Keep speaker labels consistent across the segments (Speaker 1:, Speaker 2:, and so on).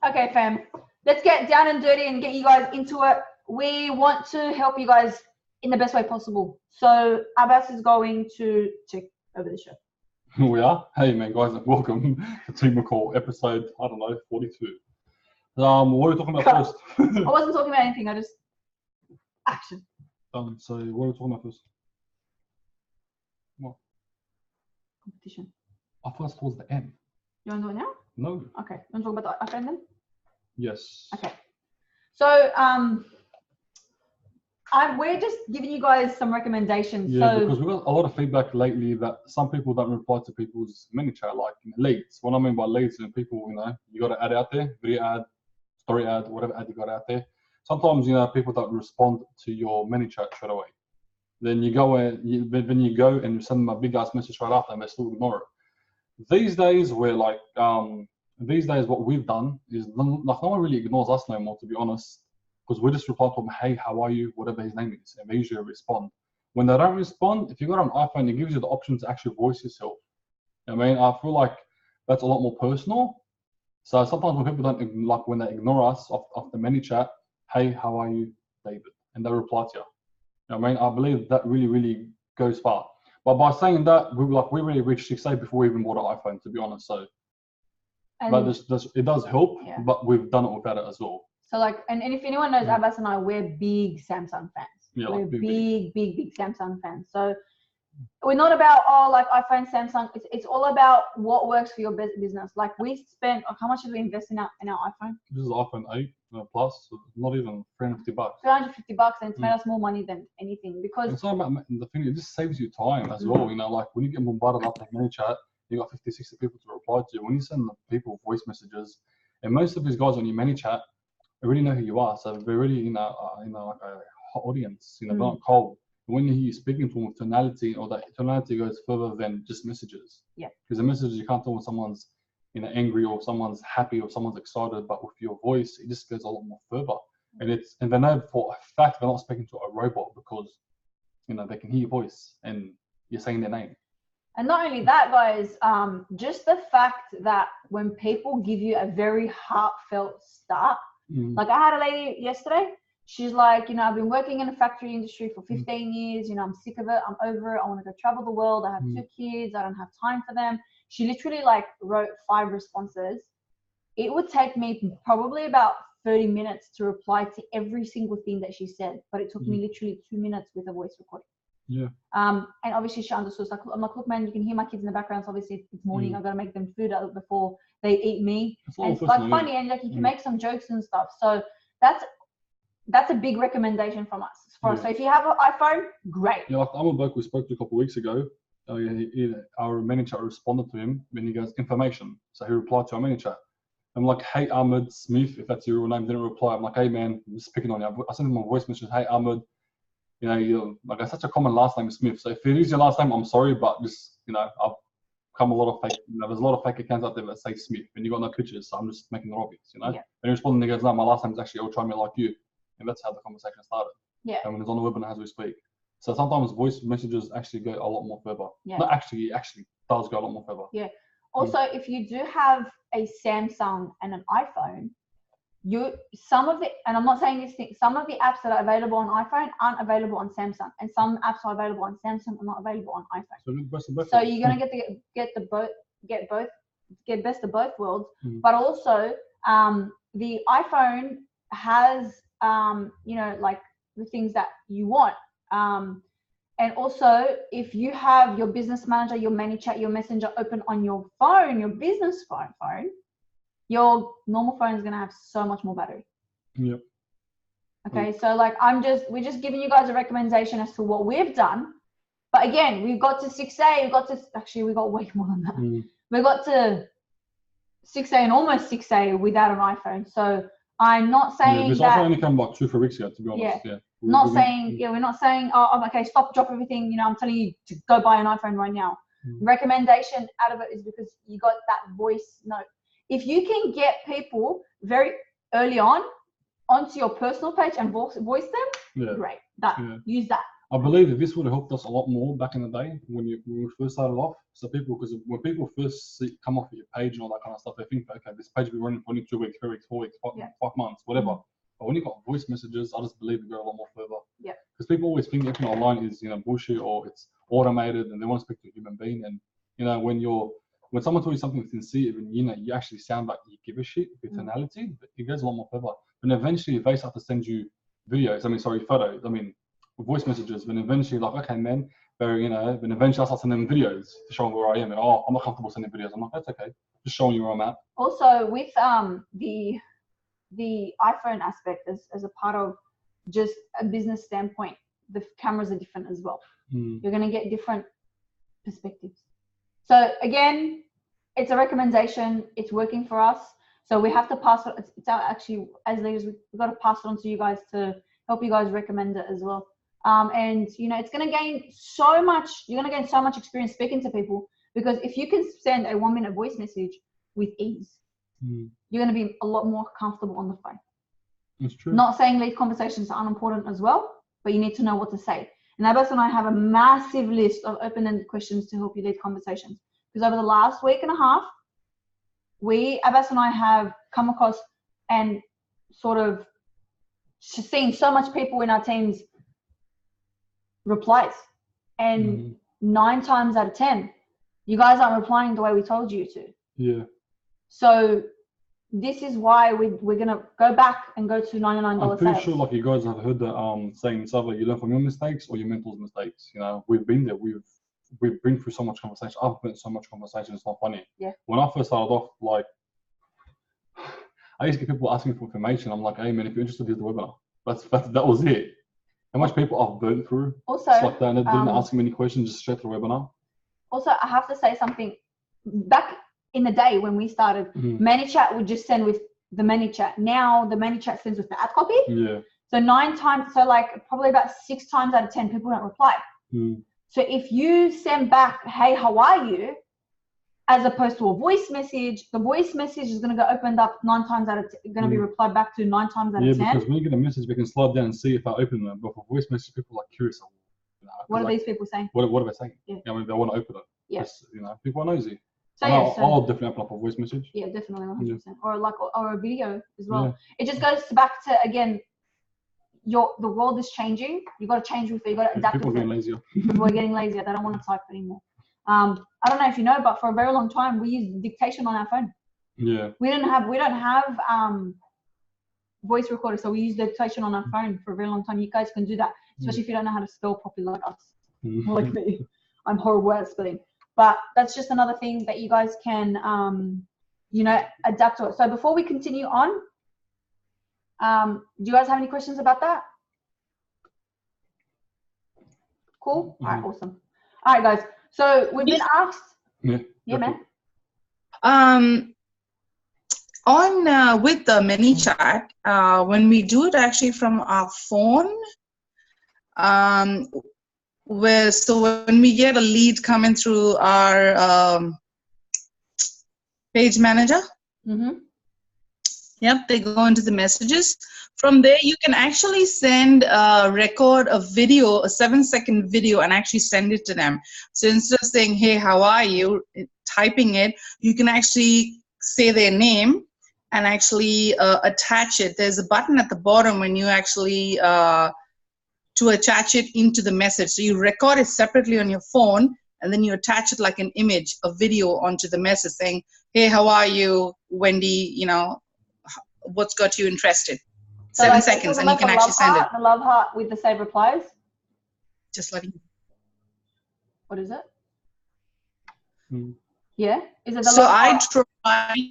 Speaker 1: Okay, fam. Let's get down and dirty and get you guys into it. We want to help you guys in the best way possible. So Abbas is going to take over the show.
Speaker 2: We are. Hey man, guys, welcome to Team Recall episode 42. What are we talking about first?
Speaker 1: I wasn't talking about anything. I just action.
Speaker 2: So what are we talking about first? What?
Speaker 1: Competition.
Speaker 2: I thought it was the end.
Speaker 1: You want to do it now?
Speaker 2: No.
Speaker 1: Okay. You want to talk about the iPhone then?
Speaker 2: Yes.
Speaker 1: Okay. So we're just giving you guys some recommendations.
Speaker 2: Yeah,
Speaker 1: so,
Speaker 2: because we've got a lot of feedback lately that some people don't reply to people's mini chat, like leads. What I mean by leads, and people, you got to add out there, video ad, story ad, whatever ad you got out there. Sometimes, people don't respond to your mini chat straight away. Then you go and you send them a big ass message right after, and they still ignore it. These days, what we've done is no one really ignores us no more, to be honest. Because we just reply to them, hey, how are you, whatever his name is, and they usually respond. When they don't respond, if you've got an iPhone, it gives you the option to actually voice yourself. I feel like that's a lot more personal. So sometimes when people when they ignore us off the mini chat, hey, how are you, David? And they reply to you. I believe that really, really goes far. But by saying that, we really reached 6A before we even bought an iPhone, to be honest. So, but it does help, yeah. But we've done it without it as well.
Speaker 1: So and if anyone knows Abbas and I, we're big Samsung fans.
Speaker 2: Yeah,
Speaker 1: we're big Samsung fans. So we're not about iPhone, Samsung. It's all about what works for your business. Like we spent, how much did we invest in our iPhone?
Speaker 2: This is iPhone 8 Plus, so not even $350.
Speaker 1: $350, and it's made us more money than anything because
Speaker 2: it's not about the thing. It just saves you time as well. Like when you get bombarded up like mini chat, you got 50, 60 people to reply to. When you send people voice messages, and most of these guys on your mini chat, they really know who you are, so they're really like a hot audience. They're not cold. When you hear you speaking to them with tonality, or that tonality goes further than just messages.
Speaker 1: Yeah.
Speaker 2: Because the messages you can't tell when someone's angry or someone's happy or someone's excited, but with your voice, it just goes a lot more further. And they know for a fact they're not speaking to a robot because they can hear your voice and you're saying their name.
Speaker 1: And not only that, guys, just the fact that when people give you a very heartfelt start. Like I had a lady yesterday, she's like, I've been working in the factory industry for 15 years, I'm sick of it, I'm over it, I want to go travel the world, I have 2 kids, I don't have time for them. She literally wrote 5 responses. It would take me probably about 30 minutes to reply to every single thing that she said, but it took me literally 2 minutes with a voice recording.
Speaker 2: Yeah.
Speaker 1: And obviously she understood. I'm like, look, man, you can hear my kids in the background. So obviously it's morning. I've got to make them food before they eat me. And it's funny, and you can make some jokes and stuff. So that's a big recommendation from us. So if you have an iPhone, great.
Speaker 2: Yeah, I'm a bloke we spoke to a couple of weeks ago. Our manager responded to him when he goes information. So he replied to our manager. I'm like, hey Ahmed Smith, if that's your real name, didn't reply. I'm like, hey man, I'm just picking on you. I sent him a voice message. Hey Ahmed. You're it's such a common last name, Smith. So if it is your last name, I'm sorry, but just, I've come a lot of fake, there's a lot of fake accounts out there that say Smith, and you got no pictures, so I'm just making it obvious, Yeah. And he responded and he goes, no, my last name is actually Al-Chami like you. And that's how the conversation started.
Speaker 1: Yeah.
Speaker 2: And it's on the webinar as we speak. So sometimes voice messages actually go a lot more further.
Speaker 1: Yeah.
Speaker 2: Not actually, it actually does go a lot more further.
Speaker 1: Yeah. Also, if you do have a Samsung and an iPhone, and I'm not saying this thing, some of the apps that are available on iPhone aren't available on Samsung, and some apps are available on Samsung and not available on iPhone. So you're gonna get best of both worlds. But also, the iPhone has the things that you want. And also, if you have your business manager, your ManyChat, your Messenger open on your phone, your business phone. Your normal phone is going to have so much more battery.
Speaker 2: Yep.
Speaker 1: Okay, so we're just giving you guys a recommendation as to what we've done. But again, we've got to 6A, we got way more than that. We got to 6A and almost 6A without an iPhone. So I'm not saying
Speaker 2: this iPhone only came about 2-3 weeks ago, to be honest. Yeah.
Speaker 1: We're not saying, oh, okay, stop, drop everything. I'm telling you to go buy an iPhone right now. Recommendation out of it is because you got that voice note. If you can get people very early on onto your personal page and voice them, great. Use that.
Speaker 2: I believe that this would have helped us a lot more back in the day when we first started off. So because when people first come off your page and all that kind of stuff, they think, okay, this page will be running for only 2 weeks, 3 weeks, 4 weeks, 5 months, whatever. But when you got voice messages, I just believe it go a lot more further.
Speaker 1: Yeah.
Speaker 2: Because people always think everything online is, bullshit or it's automated and they want to speak to a human being. And when someone tells you something sincere and you actually sound like you give a shit with tonality, it goes a lot more further. And eventually they start to send you videos, photos, voice messages, then eventually like, okay man, then eventually I start sending them videos to show them where I am. And I'm not comfortable sending videos. I'm like, that's okay. Just showing you where I'm at.
Speaker 1: Also with the iPhone aspect as a part of just a business standpoint, the cameras are different as well. You're going to get different perspectives. So again, it's a recommendation. It's working for us. So we have to pass it. It's actually, as leaders, we've got to pass it on to you guys to help you guys recommend it as well. And it's going to gain so much. You're going to gain so much experience speaking to people, because if you can send a 1-minute voice message with ease, you're going to be a lot more comfortable on the phone.
Speaker 2: That's true.
Speaker 1: Not saying lead conversations are unimportant as well, but you need to know what to say. And Abbas and I have a massive list of open-ended questions to help you lead conversations. Because over the last week and a half, Abbas and I have come across and sort of seen so much people in our teams replies. And 9 times out of 10, you guys aren't replying the way we told you to.
Speaker 2: Yeah.
Speaker 1: So this is why we're going to go back and go to $99
Speaker 2: I'm pretty
Speaker 1: sales.
Speaker 2: sure like you guys have heard that saying it's either you learn from your mistakes or your mentor's mistakes. We've been there. We've been through so much conversation. I've been so much conversation. It's not funny.
Speaker 1: Yeah.
Speaker 2: When I first started off, like I used to get people asking for information. I'm like, hey man, if you're interested, here's the webinar. That was it. How much people I've burnt through.
Speaker 1: Also,
Speaker 2: it's like that. And they didn't ask me any questions, just straight to the webinar.
Speaker 1: Also, I have to say something. Back in the day when we started, ManyChat would just send with the ManyChat. Now the ManyChat sends with the ad copy.
Speaker 2: Yeah.
Speaker 1: So 9 times, so like probably about 6 times out of 10 people don't reply. So if you send back, hey, how are you? As opposed to a voice message, the voice message is going to go opened up 9 times out of 10, going to be replied back to 9 times out of 10.
Speaker 2: Yeah, because when you get a message, we can slide down and see if I open them. But for voice message, people are curious.
Speaker 1: What are these people saying?
Speaker 2: What are they saying?
Speaker 1: Yeah.
Speaker 2: They want to open it.
Speaker 1: Yeah.
Speaker 2: People are nosy.
Speaker 1: So
Speaker 2: I'll definitely open up a voice message.
Speaker 1: Yeah, definitely 100%. Or a video as well.
Speaker 2: Yeah.
Speaker 1: It just goes back to, again, the world is changing. You got to change with it. You got to adapt.
Speaker 2: People are getting lazier.
Speaker 1: People are getting lazier. They don't want to type anymore. I don't know if you know, but for a very long time we used dictation on our phone.
Speaker 2: Yeah.
Speaker 1: We don't have voice recorder, so we use dictation on our phone for a very long time. You guys can do that, especially if you don't know how to spell properly like us, like me. I'm horrible at spelling. But that's just another thing that you guys can, adapt to it. So before we continue on, do you guys have any questions about that? Cool. All right, awesome. All right, guys. So we've been asked. Yeah, man.
Speaker 3: With the ManyChat, when we do it actually from our phone, when we get a lead coming through our page manager, yep, they go into the messages. From there, you can actually record a video, a 7-second video, and actually send it to them. So instead of saying, hey, how are you, typing it, you can actually say their name and actually attach it. There's a button at the bottom when you actually, to attach it into the message. So you record it separately on your phone, and then you attach it like an image, a video onto the message saying, hey, how are you, Wendy, what's got you interested? So 7 seconds, and you can actually send it.
Speaker 1: The love heart with the save replies.
Speaker 3: Just letting you.
Speaker 1: What is it? Yeah, is it the
Speaker 3: so
Speaker 1: love
Speaker 3: I
Speaker 1: heart?
Speaker 3: tried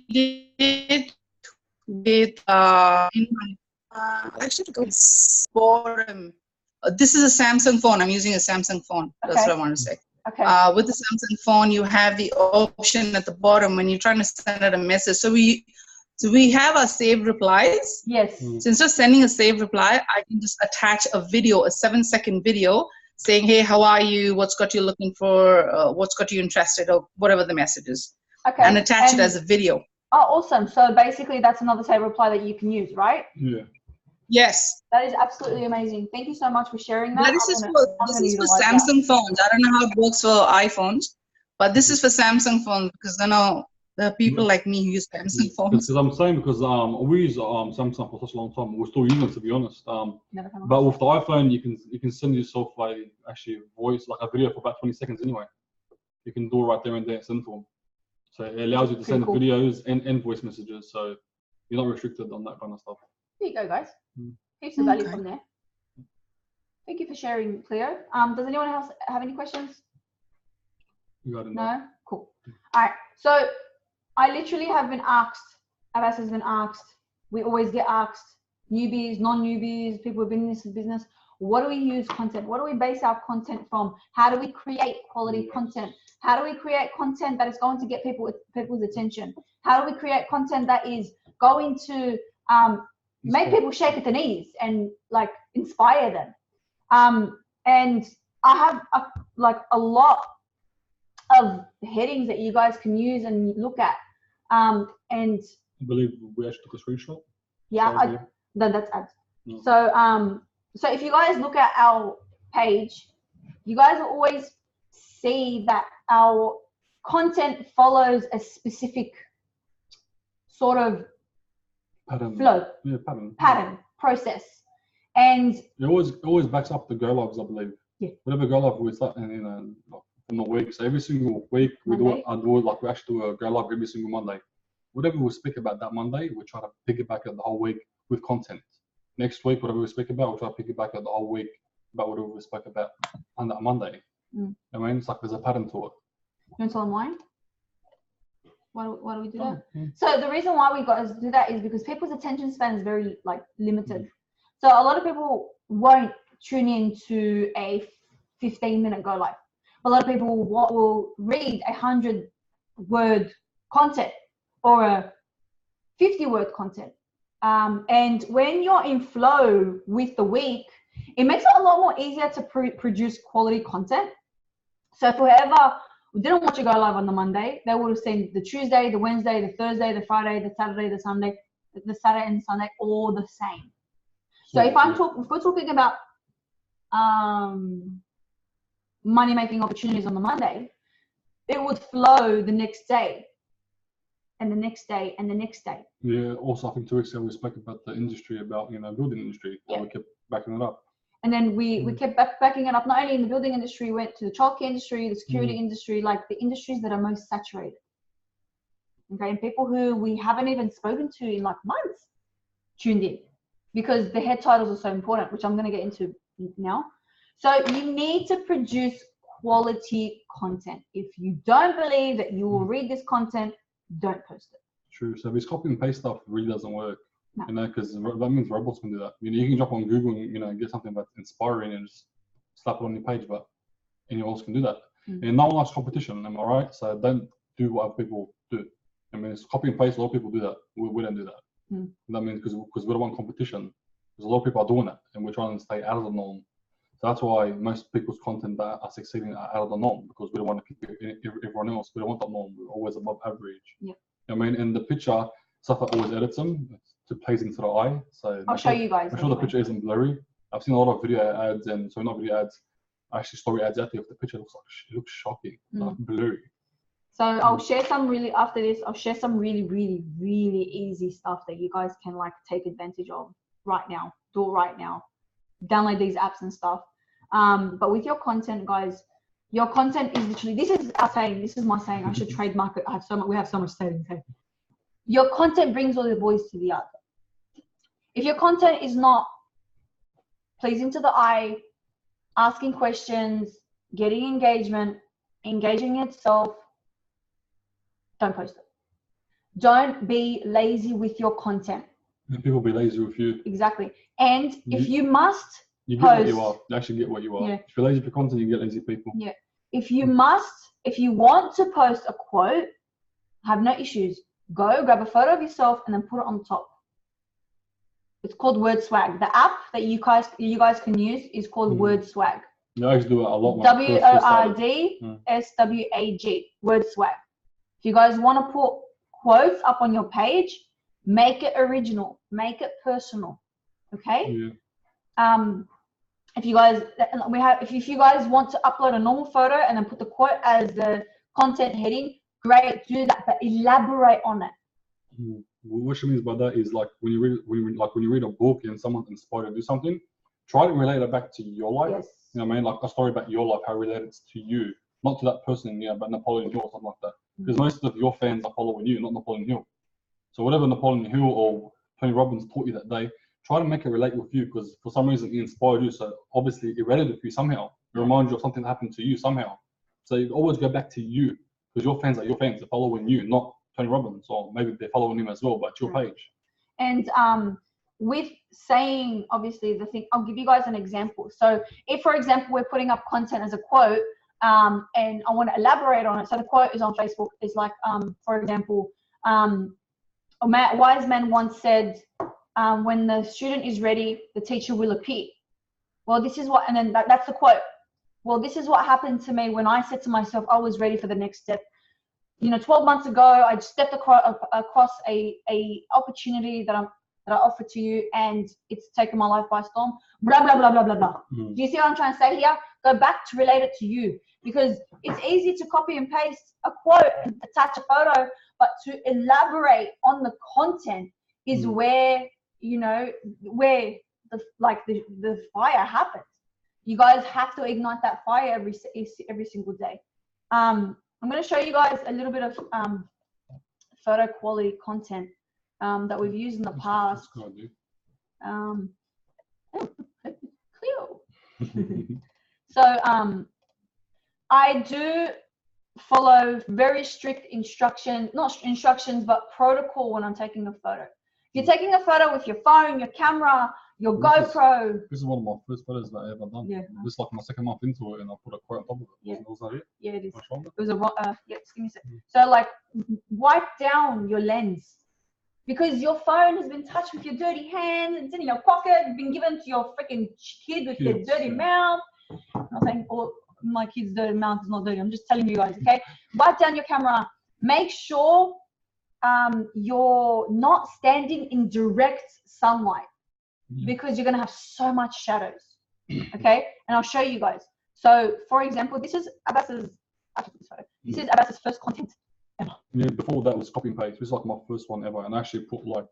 Speaker 3: it with in my actually to go forum. This is a Samsung phone. I'm using a Samsung phone. That's what I want to say.
Speaker 1: Okay.
Speaker 3: With the Samsung phone, you have the option at the bottom when you're trying to send out a message. So we have our saved replies.
Speaker 1: Yes.
Speaker 3: So instead of sending a saved reply, I can just attach a video, a 7-second video saying, hey, how are you? What's got you looking for? What's got you interested? Or whatever the message is.
Speaker 1: Okay.
Speaker 3: And attach it as a video.
Speaker 1: Oh, awesome. So basically that's another save reply that you can use, right?
Speaker 2: Yeah.
Speaker 3: Yes.
Speaker 1: That is absolutely amazing. Thank you so much for sharing that.
Speaker 3: This is
Speaker 1: I'm
Speaker 3: for
Speaker 1: gonna utilize that.
Speaker 3: Samsung phones. I don't know how it works for iPhones, but this is for Samsung phones because I know there are people like me who use Samsung phones.
Speaker 2: Because I'm saying we use Samsung for such a long time. We're still using it, to be honest. But with the iPhone, you can send yourself actually voice, like a video for about 20 seconds anyway. You can do it right there and there, send to them. So it allows you to send videos and voice messages. So you're not restricted on that kind of stuff.
Speaker 1: There you go, guys. Heaps of value from there. Thank you for sharing, Cleo. Does anyone else have any questions? No? Cool. All right. So I literally have been asked, Abbas has been asked, we always get asked, newbies, non-newbies, people who've been in this business, what do we use content? What do we base our content from? How do we create quality content? How do we create content that is going to get people's attention? How do we create content that is going to make people shake at the knees and like inspire them? And I have a lot of headings that you guys can use and look at. And
Speaker 2: I believe we actually took a screenshot.
Speaker 1: Yeah, that's ads.
Speaker 2: No.
Speaker 1: So if you guys look at our page, you guys will always see that our content follows a specific sort of flow, pattern, process. And
Speaker 2: it always backs up the go lives, I believe.
Speaker 1: Yeah.
Speaker 2: Whatever go live we start from the week. So every single week we do it. We actually do a go live every single Monday. Whatever we speak about that Monday, we try to piggyback it the whole week with content. Next week, whatever we speak about, we try to piggyback it the whole week about whatever we spoke about on that Monday. I mean, it's like there's a pattern to it.
Speaker 1: You want to tell them why? Why do we do that? So the reason why we guys do that is because people's attention span is very limited. So a lot of people won't tune in to a 15-minute go live. A lot of people will read 100-word content or a 50-word content. And when you're in flow with the week, it makes it a lot more easier to produce quality content. So for whoever didn't watch a go live on the Monday, they would have seen the Tuesday, the Wednesday, the Thursday, the Friday, the Saturday, the Sunday, the Saturday and Sunday, all the same. So if we're talking about money making opportunities on the Monday, it would flow the next day and the next day and the next day.
Speaker 2: Yeah, also I think 2 weeks ago we spoke about the industry, about building industry. Yeah. We kept backing it up. And
Speaker 1: then we kept backing it up, not only in the building industry, went to the childcare industry, the security industry, like the industries that are most saturated. Okay, and people who we haven't even spoken to in months tuned in because the head titles are so important, which I'm going to get into now. So you need to produce quality content. If you don't believe that you will read this content, don't post it.
Speaker 2: True. So this copy and paste stuff really doesn't work. No. Because that means robots can do that. You can jump on Google and get something that's inspiring and just slap it on your page, but anyone else can do that. And no one likes competition, am I right? So don't do what other people do. I mean, it's copy and paste. A lot of people do that. We don't do that. That means because we don't want competition. Because a lot of people are doing that, and we're trying to stay out of the norm. So that's why most people's content that are succeeding are out of the norm, because we don't want to keep everyone else. We don't want the norm. We're always above average.
Speaker 1: Yeah.
Speaker 2: I mean, in the picture, stuff I always edit them to please into the eye. So
Speaker 1: I'll show you guys.
Speaker 2: Make sure the picture isn't blurry. I've seen a lot of video ads, and so not video ads, actually story ads out there. If the picture looks shocking, blurry.
Speaker 1: So I'll share some after this. I'll share some really easy stuff that you guys can take advantage of right now. Do it right now. Download these apps and stuff. But with your content, guys, your content is literally, this is our saying. This is my saying. I should trademark it. We have so much saying. Okay? Your content brings all the boys to the yard. If your content is not pleasing to the eye, asking questions, getting engagement, engaging yourself, don't post it. Don't be lazy with your content.
Speaker 2: And people be lazy with you.
Speaker 1: Exactly. And if you must
Speaker 2: you get
Speaker 1: post,
Speaker 2: what you are. You actually get what you are.
Speaker 1: Yeah.
Speaker 2: If you're lazy for content, you get lazy people.
Speaker 1: Yeah. If you want to post a quote, have no issues. Go grab a photo of yourself and then put it on the top. It's called Word Swag. The app that you guys can use is called Word Swag.
Speaker 2: I actually do it a lot.
Speaker 1: WORDSWAG. Word Swag. If you guys want to put quotes up on your page, make it original, make it personal. Okay.
Speaker 2: Yeah.
Speaker 1: If you guys if you guys want to upload a normal photo and then put the quote as the content heading, great, do that, but elaborate on it.
Speaker 2: What she means by that is like when you read a book and someone's inspired to do something, try to relate it back to your life.
Speaker 1: Yes.
Speaker 2: You know what I mean? Like a story about your life, how it relates to you, not to that person, you know, but Napoleon Hill or something like that. Because most of your fans are following you, not Napoleon Hill. So whatever Napoleon Hill or Tony Robbins taught you that day, try to make it relate with you, because for some reason it inspired you. So obviously it related with you somehow. It reminds you of something that happened to you somehow. So you always go back to you, because your fans are your fans. They're following you, not Tony Robbins, or maybe they're following him as well, but it's your page.
Speaker 1: And with saying, obviously, the thing, I'll give you guys an example. So if, for example, we're putting up content as a quote, and I want to elaborate on it. So the quote is on Facebook. It's like, for example, a wise man once said, when the student is ready, the teacher will appear. Well, this is what, and then that's the quote. Well, this is what happened to me when I said to myself, I was ready for the next step. You know, 12 months ago, I stepped across a opportunity that I offered to you, and it's taken my life by storm. Blah, blah, blah, blah, blah, blah. Do you see what I'm trying to say here? Go back to relate it to you, because it's easy to copy and paste a quote and attach a photo, but to elaborate on the content is where, you know, where the fire happens. You guys have to ignite that fire every single day. I'm going to show you guys a little bit of photo quality content that we've used in the past. So I do follow very strict not instructions, but protocol when I'm taking a photo. If you're taking a photo with your phone, your camera, your GoPro.
Speaker 2: This is one of my first photos that I ever done.
Speaker 1: Yeah.
Speaker 2: This is like my second month into it, and I put a quote on top of it.
Speaker 1: Yeah.
Speaker 2: Was that it?
Speaker 1: Yeah, it is.
Speaker 2: It
Speaker 1: was a yeah, just give me a second. So like, wipe down your lens, because your phone has been touched with your dirty hands. It's in your pocket. Been given to your freaking kid with their dirty mouth. I'm not saying all my kid's dirty mouth is not dirty. I'm just telling you guys, okay? Wipe down your camera. Make sure you're not standing in direct sunlight, because you're gonna have so much shadows. Okay, and I'll show you guys. So, for example, this is Abbas's. This is Abbas's first content ever.
Speaker 2: Yeah, before that was copy and paste. This is like my first one ever, and I actually put like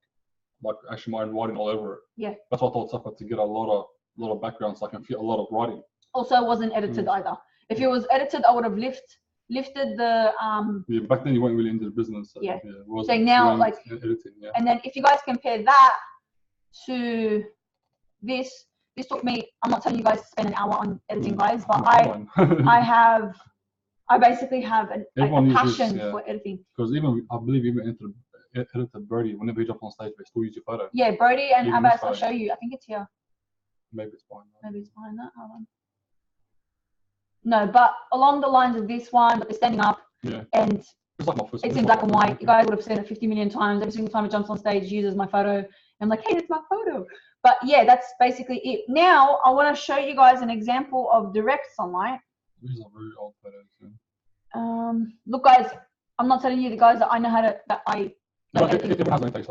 Speaker 2: actually my own writing all over it.
Speaker 1: Yeah.
Speaker 2: That's why I thought it's to get a lot of background, so I can fit a lot of writing.
Speaker 1: Also, it wasn't edited either. If it was edited, I would have lifted the
Speaker 2: Yeah, back then you weren't really into the business. So,
Speaker 1: yeah.
Speaker 2: It
Speaker 1: so now, like
Speaker 2: editing. Yeah.
Speaker 1: And then if you guys compare that to this took me. I'm not telling you guys to spend an hour on editing, guys, but I basically have a passion for editing.
Speaker 2: Because I believe even edited Brody, whenever you jump on stage, they still use your photo.
Speaker 1: Yeah, Brody and Abbas, I'll show you. I think it's here.
Speaker 2: Maybe it's behind that.
Speaker 1: Maybe it's behind that. Hold on. No, but along the lines of this one, but they're standing up.
Speaker 2: Yeah.
Speaker 1: And
Speaker 2: it's like my first
Speaker 1: in black and white. You guys would have seen it 50 million times. Every single time it jumps on stage, uses my photo. And I'm like, hey, that's my photo. But yeah, that's basically it. Now, I want to show you guys an example of direct sunlight.
Speaker 2: These are very old photos. Yeah.
Speaker 1: Look, guys, I'm not telling you the guys that I know how to,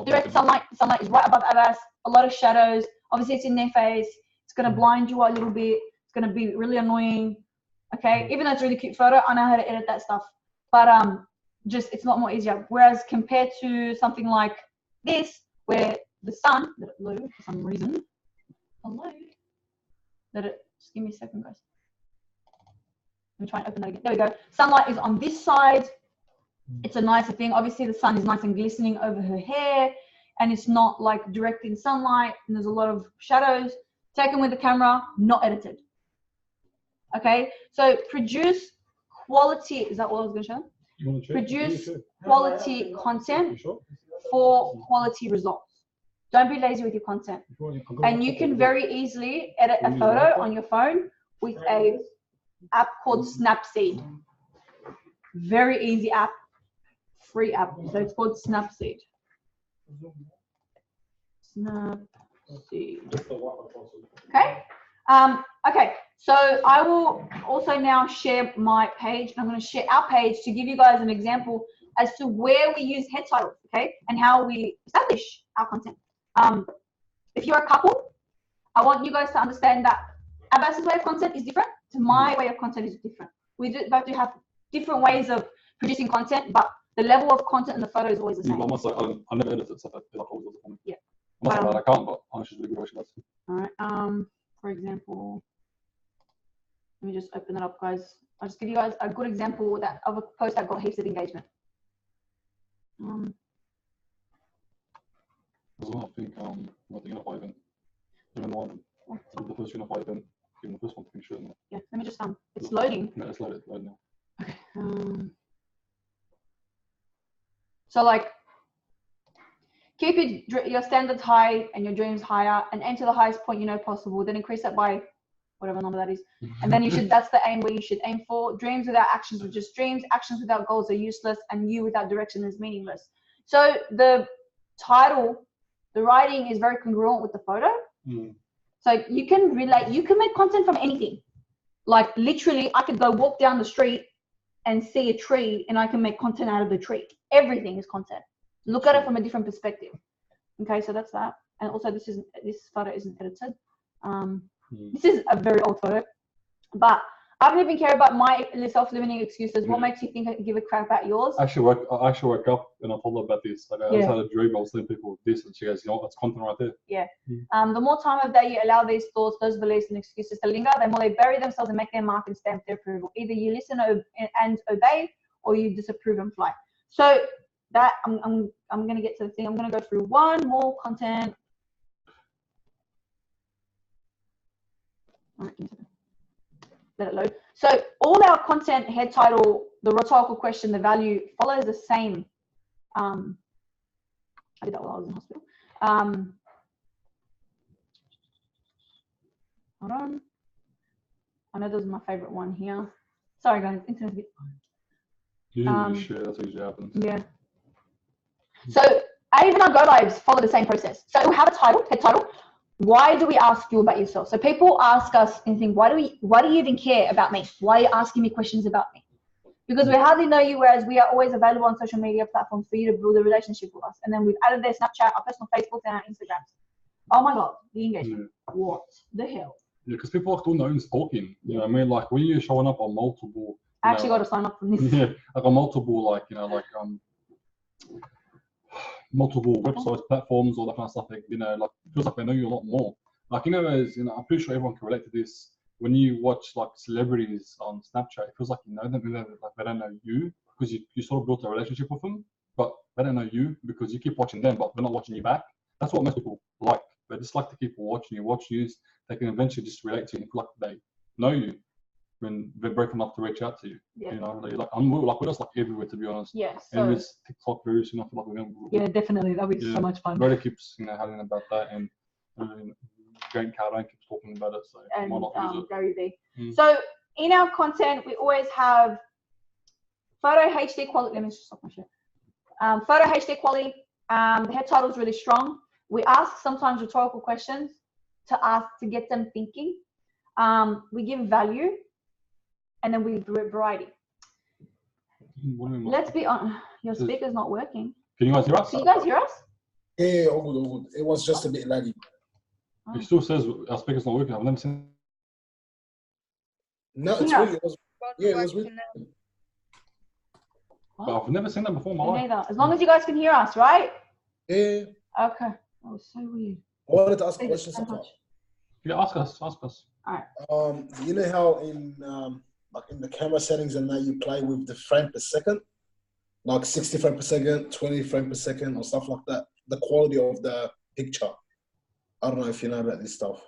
Speaker 1: direct sunlight is right above Abbas. A lot of shadows. Obviously, it's in their face. It's going to blind you a little bit. It's going to be really annoying. Okay, even though it's a really cute photo, I know how to edit that stuff. But just it's a lot more easier. Whereas compared to something like this, where the sun, let it load for some reason. Hello. Just give me a second, guys. Let me try and open that again. There we go. Sunlight is on this side. It's a nicer thing. Obviously, the sun is nice and glistening over her hair, and it's not like direct in sunlight, and there's a lot of shadows. Taken with the camera, not edited. Okay, so produce quality. Is that what I was going to show?
Speaker 2: You want to
Speaker 1: produce quality content for quality results. Don't be lazy with your content. And you can very easily edit a photo on your phone with a app called Snapseed. Very easy app, free app. So it's called Snapseed. Snapseed. Okay. Okay. So I will also now share my page. I'm going to share our page to give you guys an example as to where we use head titles, okay, and how we establish our content. If you're a couple, I want you guys to understand that Abbas's way of content is different to my way of content is different. We both do have different ways of producing content, but the level of content in the photo is always the same.
Speaker 2: I must say, I never edited stuff like always does it for me.
Speaker 1: Yeah.
Speaker 2: I'm not saying that I can't, but I'm just really good at that.
Speaker 1: All right. For example, let me just open it up, guys. I'll just give you guys a good example of a post that got heaps of engagement.
Speaker 2: As well, I think the Unify event, even the one, the first Unify event, even the first one, pretty sure.
Speaker 1: Yeah, let me just it's loading.
Speaker 2: No, it's loaded now.
Speaker 1: Okay. So like, keep your standards high and your dreams higher, and aim to the highest point you know possible. Then increase that by whatever number that is, and then you should. That's the aim where you should aim for. Dreams without actions are just dreams. Actions without goals are useless, and you without direction is meaningless. So the title, the writing is very congruent with the photo. So you can relate. You can make content from anything. Like literally, I could go walk down the street and see a tree, and I can make content out of the tree. Everything is content. Look at it from a different perspective. Okay, so that's that. And also, this photo isn't edited. This is a very old photo, but I don't even care about my self-limiting excuses. What makes you think I give a crap about yours?
Speaker 2: I actually woke up and I told her about this. Like, I just had a dream. I was telling people this, and she goes, "You know, that's content right there."
Speaker 1: Yeah. The more time of day you allow these thoughts, those beliefs, and excuses to linger, the more they bury themselves and make their mark and stamp their approval. Either you listen and obey, or you disapprove and fly. So that I'm gonna get to the thing. I'm gonna go through one more content. All right, let it load. So all our content, head title, the rhetorical question, the value follows the same. I did that while I was in hospital. Hold on. I know this is my favorite one here. Sorry guys, internet's a bit.
Speaker 2: Share, that's what usually happens.
Speaker 1: Yeah. So even our go lives follow the same process. So we'll have a title, head title. Why do we ask you about yourself? So people ask us and think, why do you even care about me? Why are you asking me questions about me? Because we hardly know you, whereas we are always available on social media platforms for you to build a relationship with us. And then we've added their Snapchat, our personal Facebook, and our Instagrams. Oh my God, the engagement. What the hell?
Speaker 2: Yeah, because people are doing their own stalking. You know what I mean? Like when you're showing up on multiple.
Speaker 1: I actually got to sign up for this.
Speaker 2: Yeah, like on multiple, multiple websites, platforms, all that kind of stuff. Like, you know, like it feels like they know you a lot more. Like, you know, as you know, I'm pretty sure everyone can relate to this. When you watch like celebrities on Snapchat, it feels like you know them, like they don't know you because you sort of built a relationship with them, but they don't know you because you keep watching them, but they're not watching you back. That's what most people like. They just like to keep watching you. They can eventually just relate to you and feel like they know you when they're brave enough to reach out to you.
Speaker 1: Yeah.
Speaker 2: You know, we're just like everywhere, to be honest.
Speaker 1: Yeah.
Speaker 2: And it's TikTok very soon. I feel like we're going.
Speaker 1: Yeah, definitely. That'll be so much fun.
Speaker 2: Brother keeps having about that, and Grant Cardone keeps talking about it. So
Speaker 1: and
Speaker 2: why not use it?
Speaker 1: Gary V. So in our content, we always have photo HD quality. Let me just stop my share. Photo HD quality. The head title is really strong. We ask sometimes rhetorical questions to get them thinking. We give value, and then we do variety. Let's be honest. Your speaker's not working.
Speaker 2: Can you guys hear us?
Speaker 1: Can you guys hear us?
Speaker 4: Yeah, all good. It was just a bit laggy.
Speaker 2: It still says our speaker's not working. I've never seen.
Speaker 4: No, it's really. It was really.
Speaker 2: But I've never seen that before in my life.
Speaker 1: Neither. As long as you guys can hear us, right?
Speaker 4: Yeah.
Speaker 1: Okay. That was so weird.
Speaker 4: I wanted to ask a question.
Speaker 2: Yeah, ask us.
Speaker 1: All right.
Speaker 4: You know how in the camera settings and that you play with the frame per second, like 60 frames per second, 20 frames per second, or stuff like that. The quality of the picture. I don't know if you know about this stuff.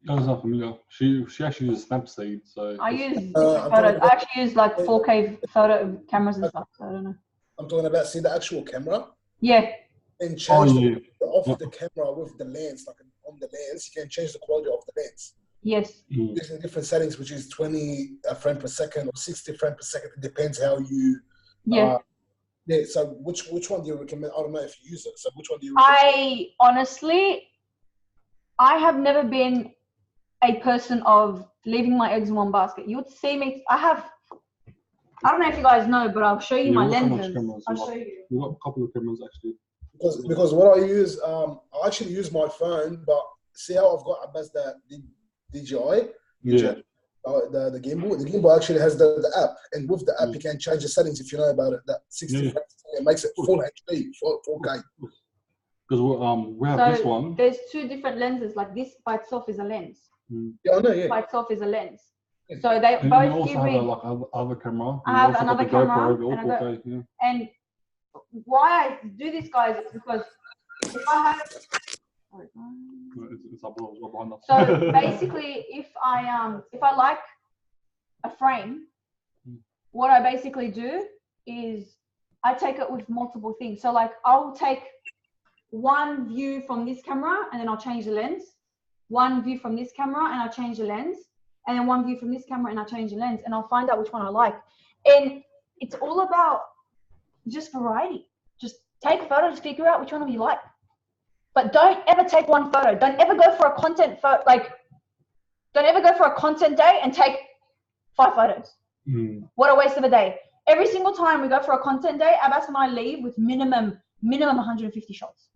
Speaker 2: I was not familiar. She actually uses Snapseed, so.
Speaker 1: I use different photos. I actually use like 4K photo cameras and stuff. So I don't know.
Speaker 4: I'm talking about the actual camera.
Speaker 1: Yeah.
Speaker 4: And change the camera with the lens, like on the lens, you can change the quality of the lens.
Speaker 1: Yes.
Speaker 4: Using different settings, which is 20 frames per second or 60 frames per second. It depends how you.
Speaker 1: Yeah.
Speaker 4: So which one do you recommend? I don't know if you use it. So which one do you recommend?
Speaker 1: I have never been a person of leaving my eggs in one basket. You would see me. I don't know if you guys know, but I'll show you my lenses. I'll show you.
Speaker 2: We've got a couple of cameras actually.
Speaker 4: Because what I use, I actually use my phone, but see how I've got Abbas the DJI?
Speaker 2: Yeah.
Speaker 4: The gimbal. The gimbal actually has the app, and with the app you can change the settings if you know about it. That 60 frames, it makes it full HD, 4K.
Speaker 2: Because we have this one.
Speaker 1: There's two different lenses. Like this by itself is a lens.
Speaker 4: Yeah, I know. Yeah.
Speaker 1: By itself is a lens.
Speaker 4: Yeah.
Speaker 1: So they
Speaker 2: And
Speaker 1: both
Speaker 2: you also
Speaker 1: give
Speaker 2: have
Speaker 1: me.
Speaker 2: other camera.
Speaker 1: I have another camera. And why I do this, guys, is because if I have. So basically, if I like a frame, what I basically do is I take it with multiple things. So like I'll take one view from this camera and then I'll change the lens. One view from this camera and I'll change the lens. And then one view from this camera and I'll change the lens, and I'll find out which one I like. And it's all about just variety. Just take a photo, just figure out which one of you like. But don't ever take one photo. Don't ever go for a content photo. Like, don't ever go for a content day and take 5 photos. What a waste of a day. Every single time we go for a content day, Abbas and I leave with minimum 150 shots.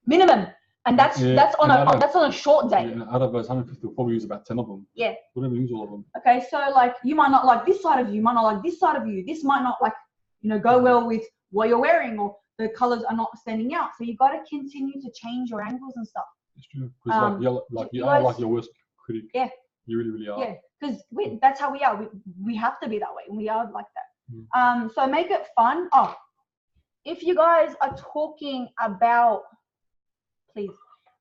Speaker 1: Minimum. And that's on a short day.
Speaker 2: Yeah, out of those 150, we'll probably use about 10 of them.
Speaker 1: Yeah.
Speaker 2: We'll never use all of them.
Speaker 1: Okay, so like you might not like this side of you, might not like this side of you. This might not like, go well with what you're wearing, or the colors are not standing out. So you got to continue to change your angles and stuff.
Speaker 2: It's true. Because you are like your worst critic.
Speaker 1: Yeah.
Speaker 2: You really, really are.
Speaker 1: Yeah, because that's how we are. We have to be that way, and we are like that. So make it fun. Oh, if you guys are talking about, please,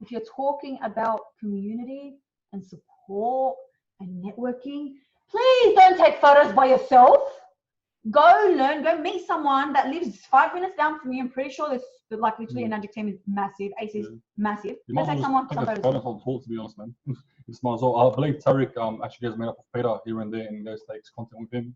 Speaker 1: if you're talking about community and support and networking, please don't take photos by yourself. Go learn, go meet someone that lives 5 minutes down from you. I'm pretty sure there's like literally an adjunct team is massive. AC is massive.
Speaker 2: You
Speaker 1: Take someone for some photos.
Speaker 2: On talk, to be honest, man. It's might as well. I believe Tariq actually gets made up of Peter here and there, and goes takes content with him.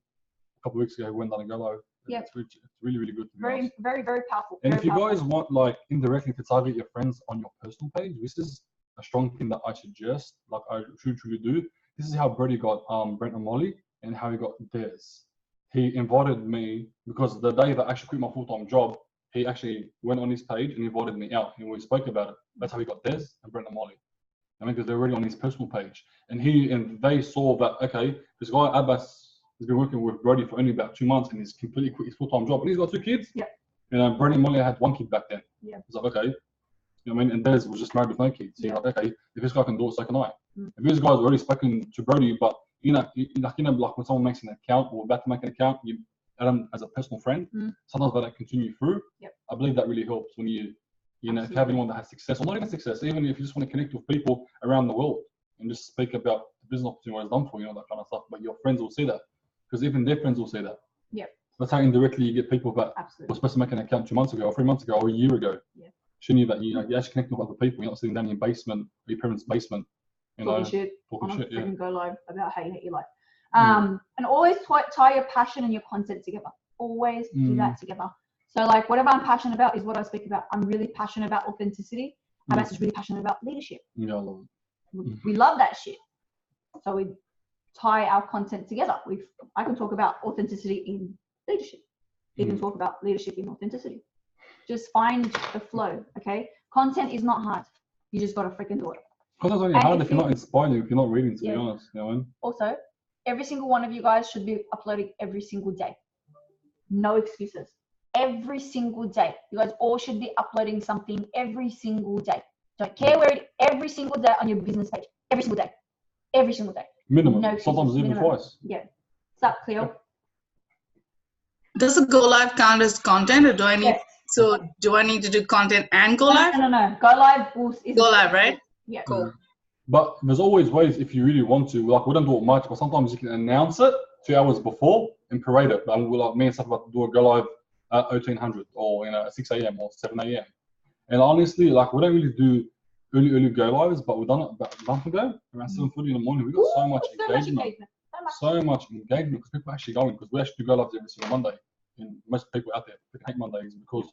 Speaker 2: A couple of weeks ago, he went down and go live.
Speaker 1: Yeah,
Speaker 2: it's really, really good.
Speaker 1: Very, very, very powerful.
Speaker 2: And
Speaker 1: very
Speaker 2: if you
Speaker 1: powerful.
Speaker 2: guys want like indirectly to target your friends on your personal page, this is a strong thing that I suggest. Like I truly do. This is how Brody got Brent and Molly, and how he got theirs. He invited me because the day that I actually quit my full-time job, he actually went on his page and invited me out, and we spoke about it. That's how he got theirs and Brent and Molly. I mean, because they're already on his personal page, and they saw that, okay, this guy Abbas has been working with Brody for only about 2 months, and he's completely quit his full-time job, and he's got 2 kids.
Speaker 1: Yeah.
Speaker 2: Brody and Molly had 1 kid back then.
Speaker 1: Yeah.
Speaker 2: It's like, okay, you know what I mean? And Des was just married with no kids. So you're like, okay, if this guy can do it, so can I. If this guy's already spoken to Brody, but like when someone makes an account or about to make an account, you add them as a personal friend. Sometimes let that continue through.
Speaker 1: Yep. I
Speaker 2: believe that really helps when you know, if you have anyone that has success, or not even success, even if you just want to connect with people around the world and just speak about the business opportunity, what it's done for you, that kind of stuff. But your friends will see that, because even their friends will see that.
Speaker 1: Yep.
Speaker 2: That's how indirectly you get people that were supposed to make an account 2 months ago, or 3 months ago, or a year ago. Yeah. Shouldn't you that you actually connect with other people? You're not sitting down in your basement, or your parents' basement, talking shit,
Speaker 1: go live about how you hate your life. And always tie your passion and your content together. Always do that together. So like whatever I'm passionate about is what I speak about. I'm really passionate about authenticity. Abbas is really passionate about leadership.
Speaker 2: Yeah, I love it.
Speaker 1: We love that shit. So we tie our content together. I can talk about authenticity in leadership. He can talk about leadership in authenticity. Just find the flow, okay? Content is not hard. You just got to freaking do it.
Speaker 2: Content's only hard if you're not inspiring, if you're not reading, to be honest. You know what I mean?
Speaker 1: Also, every single one of you guys should be uploading every single day. No excuses. Every single day. You guys all should be uploading something every single day. Don't care where every single day on your business page. Every single day. Every single day.
Speaker 2: Minimum.
Speaker 1: No
Speaker 2: Sometimes even twice.
Speaker 1: Yeah. What's up, Cleo?
Speaker 3: Does the go live count as content, or do I need do I need to do content and go live?
Speaker 1: No. Go live is
Speaker 3: go live, right?
Speaker 1: Yeah.
Speaker 3: Cool.
Speaker 2: But there's always ways, if you really want to. Like, we don't do it much, but sometimes you can announce it 2 hours before and parade it. Like, me and stuff about to do a go live at 1800 or at 6 a.m. or 7 a.m. And honestly, like, we don't really do early go lives, but we've done it about a month ago, around 7:30 in the morning. We got so much engagement. So much engagement because people are actually going, because we actually do go lives every single Monday. And most people out there hate Mondays because,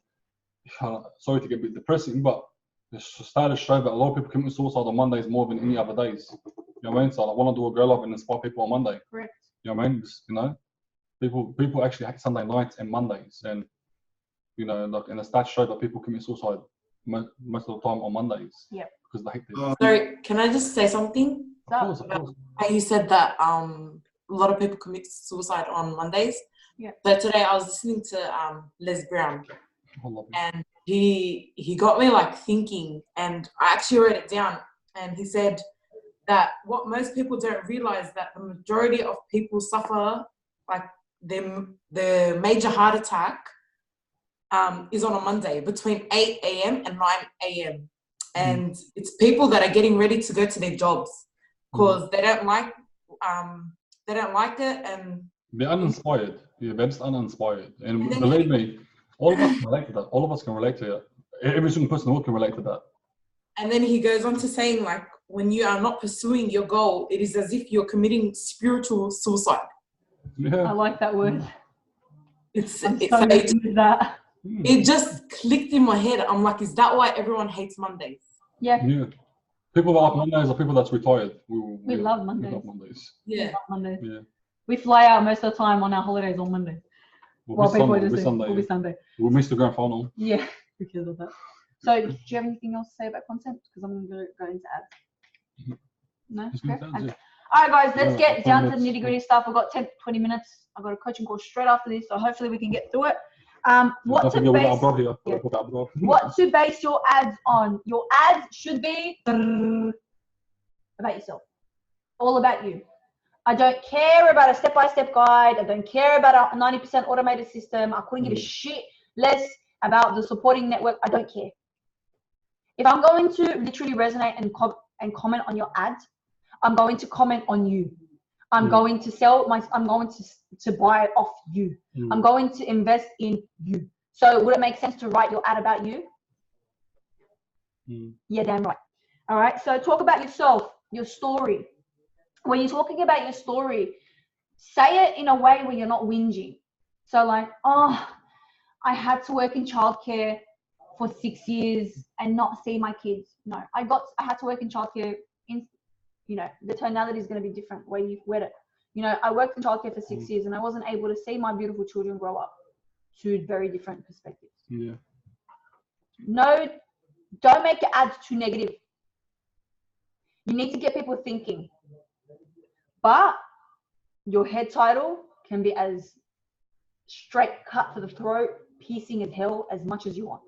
Speaker 2: sorry to get a bit depressing, but the status show that a lot of people commit suicide on Mondays more than any other days. You know what I mean? So I want to do a go live and inspire people on Monday.
Speaker 1: Correct.
Speaker 2: You know what I mean? Just, people actually hate Sunday nights and Mondays, and like, and the stats show that people commit suicide most of the time on Mondays.
Speaker 1: Yep.
Speaker 2: Because they hate their
Speaker 5: Sorry, can I just say something?
Speaker 2: Of course.
Speaker 5: You said that a lot of people commit suicide on Mondays.
Speaker 1: Yeah.
Speaker 5: So today I was listening to Les Brown,
Speaker 2: I love it.
Speaker 5: and he got me like thinking, and I actually wrote it down. And he said that what most people don't realize, that the majority of people suffer like the major heart attack is on a Monday between 8 a.m. and 9 a.m. And it's people that are getting ready to go to their jobs because they don't like it, and
Speaker 2: They're uninspired. Yeah, they're just uninspired. And believe me, all of us can relate to that. All of us can relate to it. Every single person in the world can relate to that.
Speaker 5: And then he goes on to saying, like, when you are not pursuing your goal, it is as if you're committing spiritual suicide.
Speaker 2: Yeah.
Speaker 1: I like that word.
Speaker 5: It just clicked in my head. I'm like, is that why everyone hates Mondays?
Speaker 1: Yeah.
Speaker 2: People that like Mondays are people that's retired.
Speaker 1: We love Mondays.
Speaker 2: We love Mondays.
Speaker 5: Yeah.
Speaker 1: We love Mondays.
Speaker 2: Yeah.
Speaker 1: We fly out most of the time on our holidays on Monday.
Speaker 2: We'll be
Speaker 1: Sunday.
Speaker 2: We'll miss the grand final.
Speaker 1: Yeah, because of that. So, do you have anything else to say about content? Because I'm going to go into ads. No? Okay. All right, guys, let's get down to the nitty-gritty stuff. We've got 10 to 20 minutes. I've got a coaching course straight after this, so hopefully we can get through it. What to base your ads on? Your ads should be about yourself. All about you. I don't care about a step-by-step guide. I don't care about a 90% automated system. I couldn't give a shit less about the supporting network. I don't care. If I'm going to literally resonate and comment on your ads, I'm going to comment on you. I'm going to I'm going to buy it off you. I'm going to invest in you. So would it make sense to write your ad about you? Yeah, damn right. All right. So talk about yourself, your story. When you're talking about your story, say it in a way where you're not whinging. So like, oh, I had to work in childcare for 6 years and not see my kids. No, I had to work in childcare in, the tonality is going to be different where you've read it. I worked in childcare for 6 years and I wasn't able to see my beautiful children grow up. Two very different perspectives.
Speaker 2: Yeah.
Speaker 1: No, don't make your ads too negative. You need to get people thinking. But your head title can be as straight cut to the throat, piercing as hell as much as you want.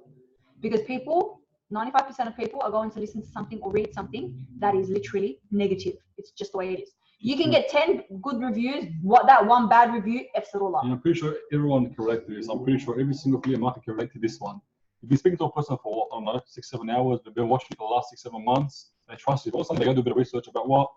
Speaker 1: Because 95% of people are going to listen to something or read something that is literally negative. It's just the way it is. You can get 10 good reviews. That one bad review F's it all up.
Speaker 2: Yeah, I'm pretty sure everyone can relate to this. I'm pretty sure every single affiliate market can relate to this one. If you're speaking to a person for, I don't know, 6-7 hours, they've been watching you for the last 6-7 months, they trust you. All of a sudden, they go do a bit of research about what?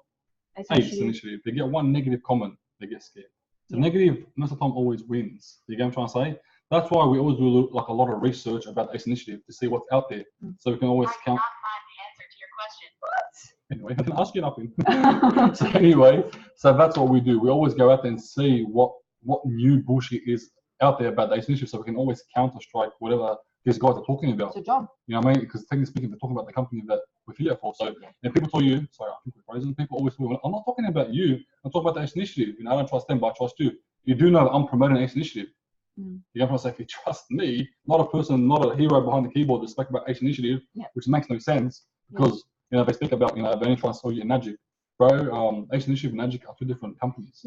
Speaker 2: AIDS initially. If they get one negative comment, they get scared. So negative, most of the time, always wins. You get what I'm trying to say? That's why we always do like a lot of research about the ACE initiative to see what's out there. So we can always count. I cannot find the answer to your question. What? Anyway, I didn't ask you nothing. So anyway, so that's what we do. We always go out there and see what new bullshit is out there about the ACE initiative, so we can always counter-strike whatever these guys are talking about.
Speaker 1: It's a job.
Speaker 2: You know what I mean? Because technically speaking, they're talking about the company that we affiliate for. So and people tell you, sorry, I think we're frozen. People always tell you, I'm not talking about you. I'm talking about the ACE initiative. I don't trust them, but I trust you. You do know that I'm promoting the ACE initiative. You have to say, if you trust me, not a person, not a hero behind the keyboard to speak about ACE initiative, which makes no sense because they speak about they only try to sell you Anagic. Bro, ACE initiative and Anagic are two different companies.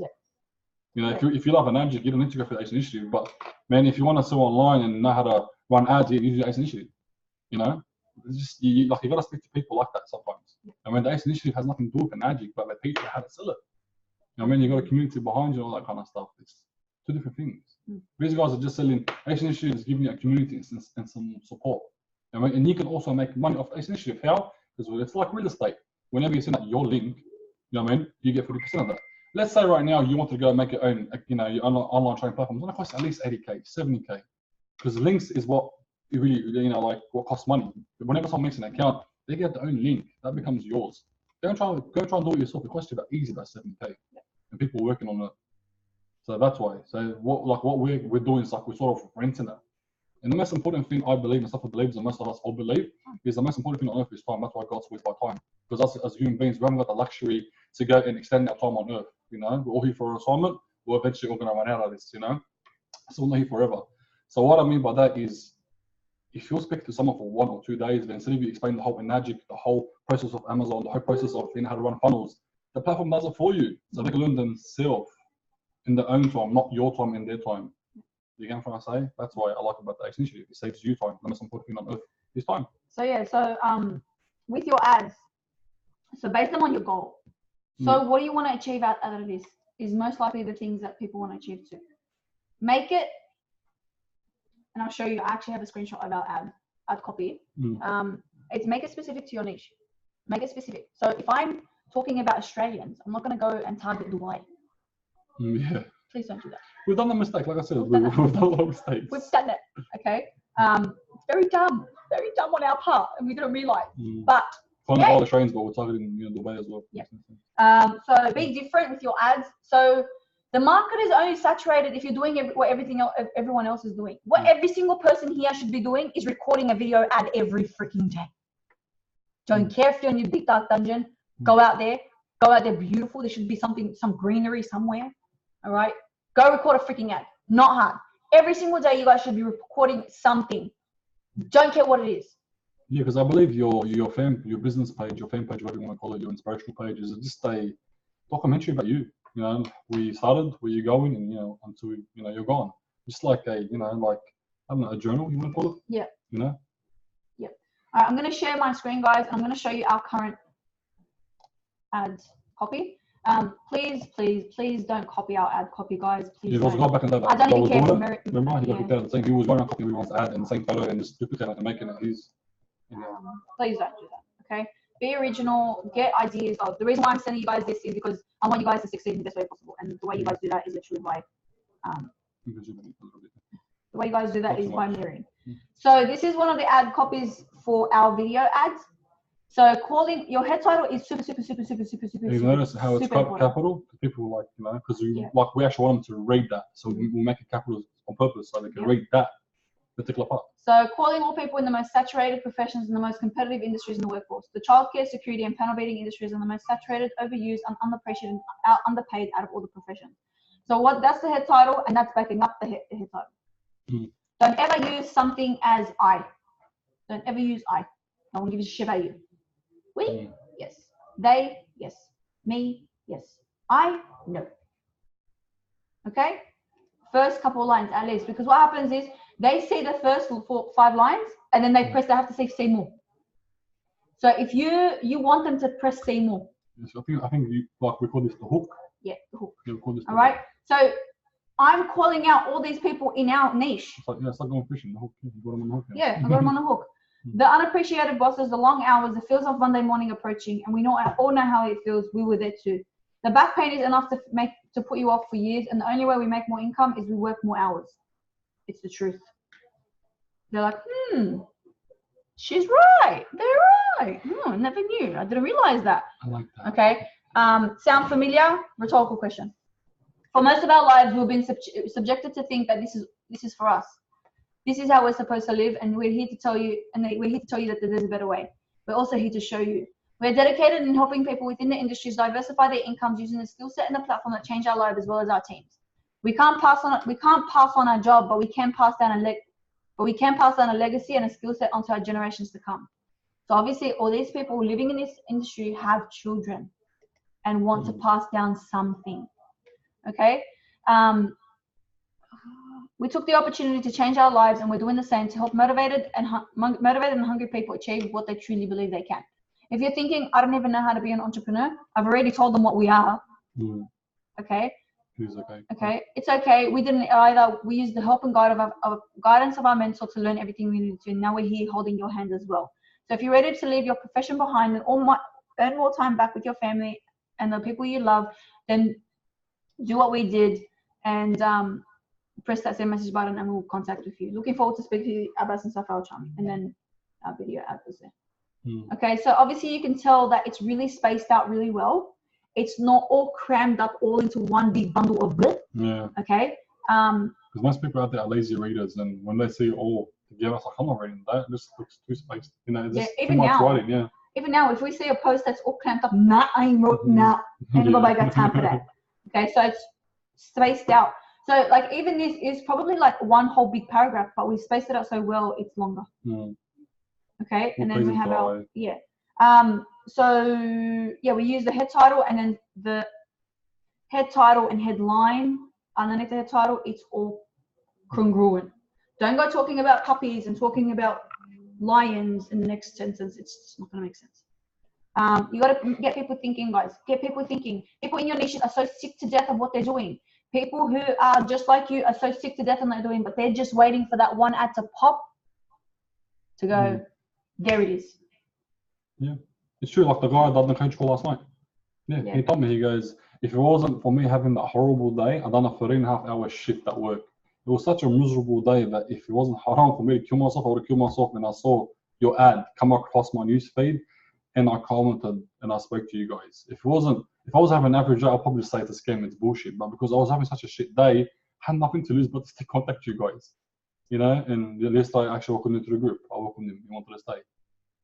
Speaker 2: If you love Anagic, you don't need to go for the ACE initiative. But man, if you want to sell online and know how to run ads, you use the ACE initiative. It's just you got to speak to people like that sometimes. I mean, the ACE initiative has nothing to do with Anagic, but they teach you how to sell it. I mean, you got a community behind you, all that kind of stuff. It's two different things. These guys are just selling. ACE initiative is giving you a community and some support. And you can also make money off ACE initiative. How? Because it's like real estate. Whenever you send out your link, you get 40% of that. Let's say right now you want to go make your own, your online training platform. It's going to cost at least 80K, 70K, because links is what you really, what costs money. Whenever someone makes an account, they get their own link that becomes yours. Go try and do it yourself. It costs you about 70K, and people are working on it. So that's why. So what we're doing is like we're sort of renting it. And the most important thing I believe, and stuff I believe, and most of us all believe, is the most important thing on earth is time. That's why God's with our time. Because us as human beings, we haven't got the luxury to go and extend our time on earth. We're all here for an assignment. We're eventually all going to run out of this. So we're not here forever. So what I mean by that is, if you're speaking to someone for 1 or 2 days, then instead of you explaining the whole magic, the whole process of Amazon, the whole process of how to run funnels, the platform does it for you. So they can learn themselves in their own time, not your time in their time. You get what I'm trying to say? That's why I like about the X initiative. It saves you time. The most important thing on earth is time.
Speaker 1: So yeah, so with your ads, so base them on your goal. So what do you want to achieve out of this is most likely the things that people want to achieve too. Make it, and I'll show you, I actually have a screenshot of our ad copy. It's make it specific to your niche. Make it specific. So if I'm talking about Australians, I'm not going to go and target Dubai.
Speaker 2: Yeah.
Speaker 1: Please don't do that.
Speaker 2: We've done the mistake, like I said, we've done a lot of mistakes.
Speaker 1: We've done it, okay? It's very dumb on our part, and we didn't realize. But
Speaker 2: Finding all Australians, but we're targeting Dubai as well.
Speaker 1: Yeah. So be different with your ads. So the market is only saturated if you're doing what everyone else is doing. What every single person here should be doing is recording a video ad every freaking day. Don't care if you're in your big dark dungeon. Go out there beautiful. There should be some greenery somewhere. All right, go record a freaking ad. Not hard. Every single day you guys should be recording something. Don't care what it is.
Speaker 2: Yeah, because I believe your business page, your fan page, whatever you want to call it, your inspirational page, is just a documentary about you. You know, where you started, where you're going, and until you're gone. Just like a like I don't know, a journal, you want to call it.
Speaker 1: Yeah.
Speaker 2: Yeah.
Speaker 1: All right, I'm going to share my screen, guys, and I'm going to show you our current ad copy. Please don't copy our ad copy, guys. Please.
Speaker 2: Yeah, go back and that.
Speaker 1: I don't even care.
Speaker 2: Remember, he got kicked out of the same. He was running copy everyone's ad and the same photo and just duplicating and making it his.
Speaker 1: Please don't do that. Okay. Be original. Get ideas. The reason why I'm sending you guys this is because I want you guys to succeed in the best way possible, and the way you guys do that is literally by the way you guys do that is by mirroring. So this is one of the ad copies for our video ads. So calling your head title is super. You
Speaker 2: notice how it's capital? People like, because we actually want them to read that. So we'll make it capital on purpose so they can read that particular part.
Speaker 1: So calling all people in the most saturated professions and the most competitive industries in the workforce. The childcare, security, and panel beating industries are the most saturated, overused, and underappreciated, underpaid out of all the professions. So that's the head title, and that's backing up the head title. Don't ever use something as I. Don't ever use I. No one gives a shit about you. We? Yes. They? Yes. Me? Yes. I? No. Okay? First couple of lines at least, because what happens is they see the first 5 lines and then they have to say more. So if you want them to press say more.
Speaker 2: Yes, I think we call this the hook.
Speaker 1: Yeah, the hook.
Speaker 2: Yeah, we call this the
Speaker 1: hook. Right? So I'm calling out all these people in our niche.
Speaker 2: It's like going fishing. The hook. You got them on the hook.
Speaker 1: Yeah, I got them on the hook. The unappreciated bosses, the long hours, the feels of Monday morning approaching, and we all know how it feels. We were there too. The back pain is enough to put you off for years, and the only way we make more income is we work more hours. It's the truth. They're like, she's right. They're right. I never knew. I didn't realize that.
Speaker 2: I like that.
Speaker 1: Okay. Sound familiar? Rhetorical question. For most of our lives, we've been subjected to think that this is for us. This is how we're supposed to live, and we're here to tell you, that there's a better way. We're also here to show you. We're dedicated in helping people within the industries diversify their incomes using the skill set and the platform that change our lives as well as our teams. We can't pass on our job, but we can pass down a legacy and a skill set onto our generations to come. So obviously, all these people living in this industry have children and want to pass down something. Okay. We took the opportunity to change our lives, and we're doing the same to help motivated and hungry people achieve what they truly believe they can. If you're thinking, I don't even know how to be an entrepreneur, I've already told them what we are. Okay.
Speaker 2: It's okay.
Speaker 1: Okay. It's okay. We didn't either. We used the help and guidance of our mentor to learn everything we needed to. And now we're here holding your hand as well. So if you're ready to leave your profession behind and earn more time back with your family and the people you love, then do what we did and press that send message button and we'll contact with you. Looking forward to speaking to you about some stuff, Al-Chami, and then our video ad was there. Okay, so obviously you can tell that it's really spaced out really well. It's not all crammed up all into one big bundle of blip.
Speaker 2: Yeah.
Speaker 1: Okay.
Speaker 2: Because most people out there are lazy readers, and when they see all together, it's like, I'm not reading that. It just looks too spaced. It's just too much writing. Yeah.
Speaker 1: Even now, if we see a post that's all clamped up, I ain't wrote ain't nobody got time for that. Okay, so it's spaced out. So like even this is probably like one whole big paragraph, but we spaced it out so well it's longer. Okay, and then we have our so yeah, we use the head title and then the head title and headline underneath the head title. It's all congruent. Don't go talking about puppies and talking about lions in the next sentence. It's just not going to make sense. You got to get people thinking, guys. Get people thinking. People in your niche are so sick to death of what they're doing. People who are just like you are so sick to death of what they're doing, but they're just waiting for that one ad to pop to go, there it is.
Speaker 2: Yeah, it's true. Like the guy that done the coach call last night. Yeah, he told me, he goes, if it wasn't for me having that horrible day, I'd done a 3.5-hour shift at work. It was such a miserable day that if it wasn't haram for me to kill myself, I would have killed myself. When I saw your ad come across my news feed and I commented and I spoke to you guys. If I was having an average day, I'd probably say it's a scam, it's bullshit. But because I was having such a shit day, I had nothing to lose but to contact you guys. You know, and at least I actually welcomed him to the group. I welcomed him. He wanted to stay.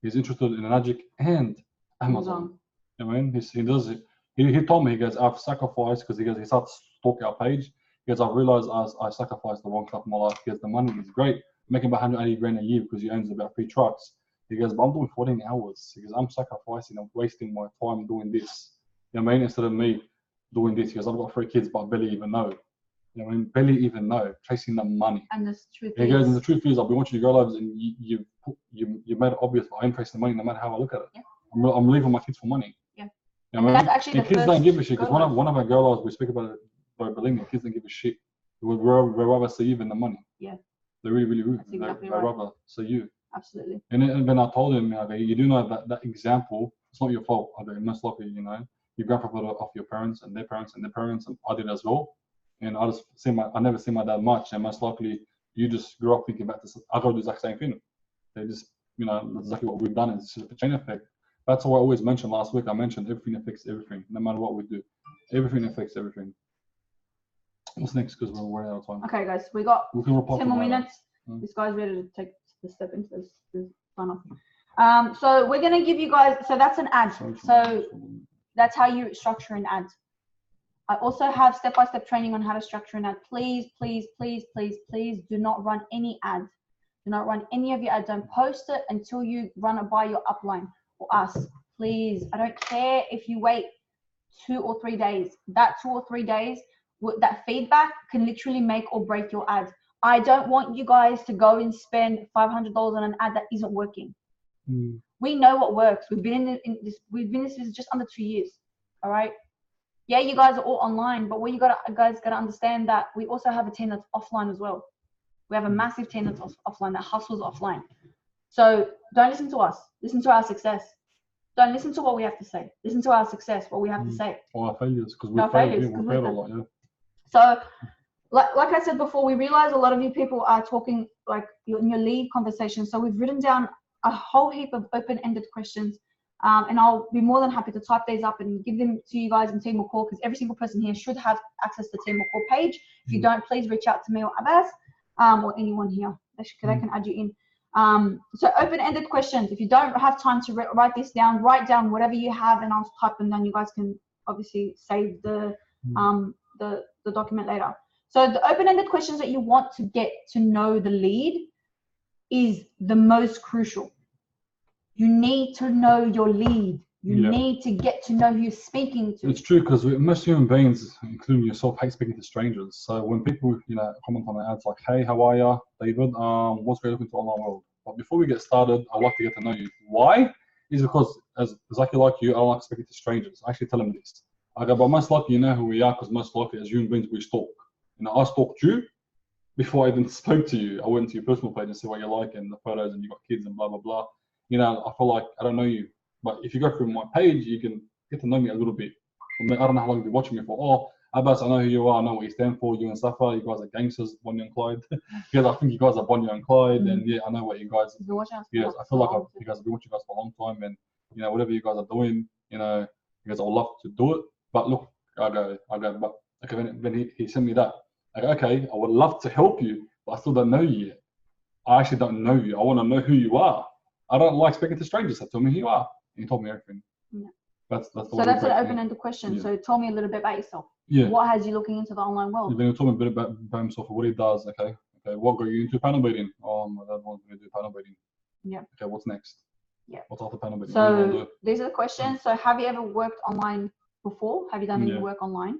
Speaker 2: He's interested in Magic and Amazon. I mean, he does it. He told me, he goes, I've sacrificed, because he started stalking our page. He goes, I've realized I sacrificed the wrong stuff in my life. He goes, the money is great, making about 180 grand a year because he owns about 3 trucks. He goes, but I'm doing 14 hours. He goes, I'm sacrificing, I'm wasting my time doing this. You know what I mean? Instead of me doing this. He goes, I've got 3 kids, but I barely even know. You know what I mean? Barely even know, chasing the money.
Speaker 1: And the truth
Speaker 2: he goes, and the truth is, I've been watching your lives, and you made it obvious, but I'm chasing the money no matter how I look at it. Yeah. I'm leaving my kids for money.
Speaker 1: Yeah.
Speaker 2: You know,
Speaker 1: that's actually
Speaker 2: and kids don't give a shit, because one of our girl lives, we speak about it, but believe me, kids don't give a shit. They would rather see you than the money. Yeah. They really, really would. Exactly they'd rather see you.
Speaker 1: Absolutely.
Speaker 2: And then I told him, okay, you do know that example, it's not your fault. Okay, most likely, you know, you grandfather off your parents and their parents and their parents, and I did as well. And I never see my dad much, and most likely you just grew up thinking about this. I got to do the exact same thing. They just, you know, that's exactly what we've done. It's just a chain effect. That's why I always mentioned last week. I mentioned everything affects everything, no matter what we do. Everything affects everything. What's next? Because we're running out of time.
Speaker 1: Okay, guys, we got 10 more minutes. This guy's ready to take the step into this sign off. So we're gonna give you guys. So that's an ad. So that's how you structure an ad. I also have step-by-step training on how to structure an ad. Please, please, please, please, please do not run any ads. Do not run any of your ads. Don't post it until you run it by your upline or us. Please, I don't care if you wait 2 or 3 days. That 2 or 3 days, that feedback can literally make or break your ad. I don't want you guys to go and spend $500 on an ad that isn't working. We know what works. We've been in this business just under 2 years. All right. Yeah, you guys are all online, but what you guys gotta understand that we also have a team that's offline as well. We have a massive team that's offline, that hustles offline. So don't listen to us. Listen to our success. Don't listen to what we have to say. Listen to our success, what we have to say.
Speaker 2: Or our failures, because we failed a lot, yeah.
Speaker 1: So, like I said before, we realize a lot of you people are talking like in your lead conversation. So we've written down a whole heap of open-ended questions. And I'll be more than happy to type these up and give them to you guys in Team or Call, because every single person here should have access to Team or Call page. If you don't, please reach out to me or Abbas or anyone here. They can add you in. So open-ended questions. If you don't have time to write this down, write down whatever you have and I'll type them down. You guys can obviously save the document later. So the open-ended questions that you want to get to know the lead is the most crucial. You need to know your lead. You need to get to know who you're speaking to.
Speaker 2: It's true, because most human beings, including yourself, hate speaking to strangers. So when people, you know, comment on the ads like, "Hey, how are you, David? What's great looking to online world?" But before we get started, I'd like to get to know you. Why? Is because as exactly like you, I don't like speaking to strangers. I actually tell them this. I go, but most likely you know who we are, because most likely as human beings we stalk. You know, I stalked you before I even spoke to you. I went to your personal page and see what you like and the photos, and you got kids and blah blah blah. You know, I feel like I don't know you, but if you go through my page, you can get to know me a little bit. I mean, I don't know how long you've been watching me for. Oh, Abbas, I know who you are. I know what you stand for. You and Safa, you guys are gangsters, Bonnie and Clyde. Because I think you guys are Bonnie and Clyde, and yeah, I know what you guys. Yes, I feel like you guys have been watching you guys for a long time, and you know whatever you guys are doing, you know, you guys, I would love to do it. But look, I go, but okay, when he sent me that, I go, okay, I would love to help you, but I still don't know you yet. I actually don't know you. I want to know who you are. I don't like speaking to strangers. So tell me who you are. And he told me everything.
Speaker 1: Yeah.
Speaker 2: That's the
Speaker 1: So
Speaker 2: way
Speaker 1: that's
Speaker 2: we
Speaker 1: an
Speaker 2: break it.
Speaker 1: open-ended question.
Speaker 2: Yeah.
Speaker 1: So tell me a little bit about yourself.
Speaker 2: Yeah.
Speaker 1: What has you looking into the online world?
Speaker 2: Then he'll tell me a bit about himself, what he does. Okay. What got you into panel beating? Oh, my dad wants me to do panel beating.
Speaker 1: Yeah.
Speaker 2: Okay, what's next?
Speaker 1: Yeah.
Speaker 2: What's after panel beating? What do you want to
Speaker 1: So
Speaker 2: do?
Speaker 1: these are the questions. So have you ever worked online before? Have you done any
Speaker 2: Yeah.
Speaker 1: work online?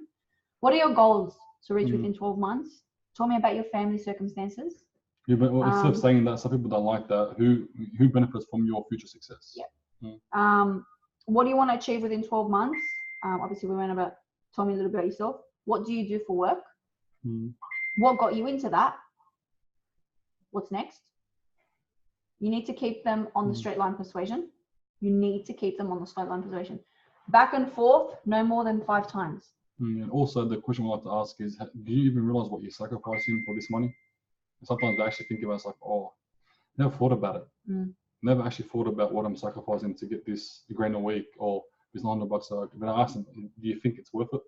Speaker 1: What are your goals to reach
Speaker 2: Mm.
Speaker 1: within 12 months? Tell me about your family circumstances.
Speaker 2: Yeah, but instead of saying that, some people don't like that. Who benefits from your future success?
Speaker 1: Yeah. What do you want to achieve within 12 months? Obviously, we went about, tell me a little bit about yourself. What do you do for work? What got you into that? What's next? You need to keep them on the straight line persuasion. You need to keep them on the straight line persuasion. Back and forth, no more than 5 times.
Speaker 2: And also, the question we like to ask is, do you even realize what you're sacrificing for this money? And sometimes they actually think about it, it's like, oh, never thought about it. Never actually thought about what I'm sacrificing to get this $1,000 a week or this $900 When I ask them, do you think it's worth it?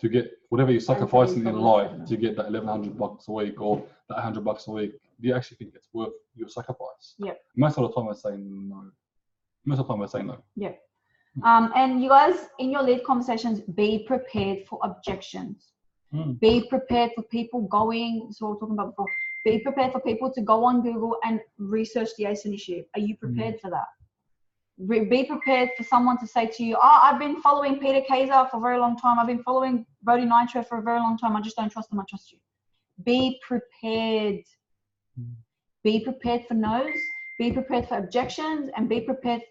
Speaker 2: To get whatever you're sacrificing in life to get that $1,100 a week or that $100 a week, do you actually think it's worth your sacrifice?
Speaker 1: Yeah.
Speaker 2: Most of the time I say no. Most of the time I say no.
Speaker 1: Yeah. And you guys, in your lead conversations, be prepared for objections. Be prepared for people going, so we were talking about before, be prepared for people to go on Google and research the ASIN issue. Are you prepared for that? Be prepared for someone to say to you, oh, I've been following Peter Kaiser for a very long time. I've been following Brody Nitro for a very long time. I just don't trust him. I trust you. Be prepared. Be prepared for no's. Be prepared for objections, and be prepared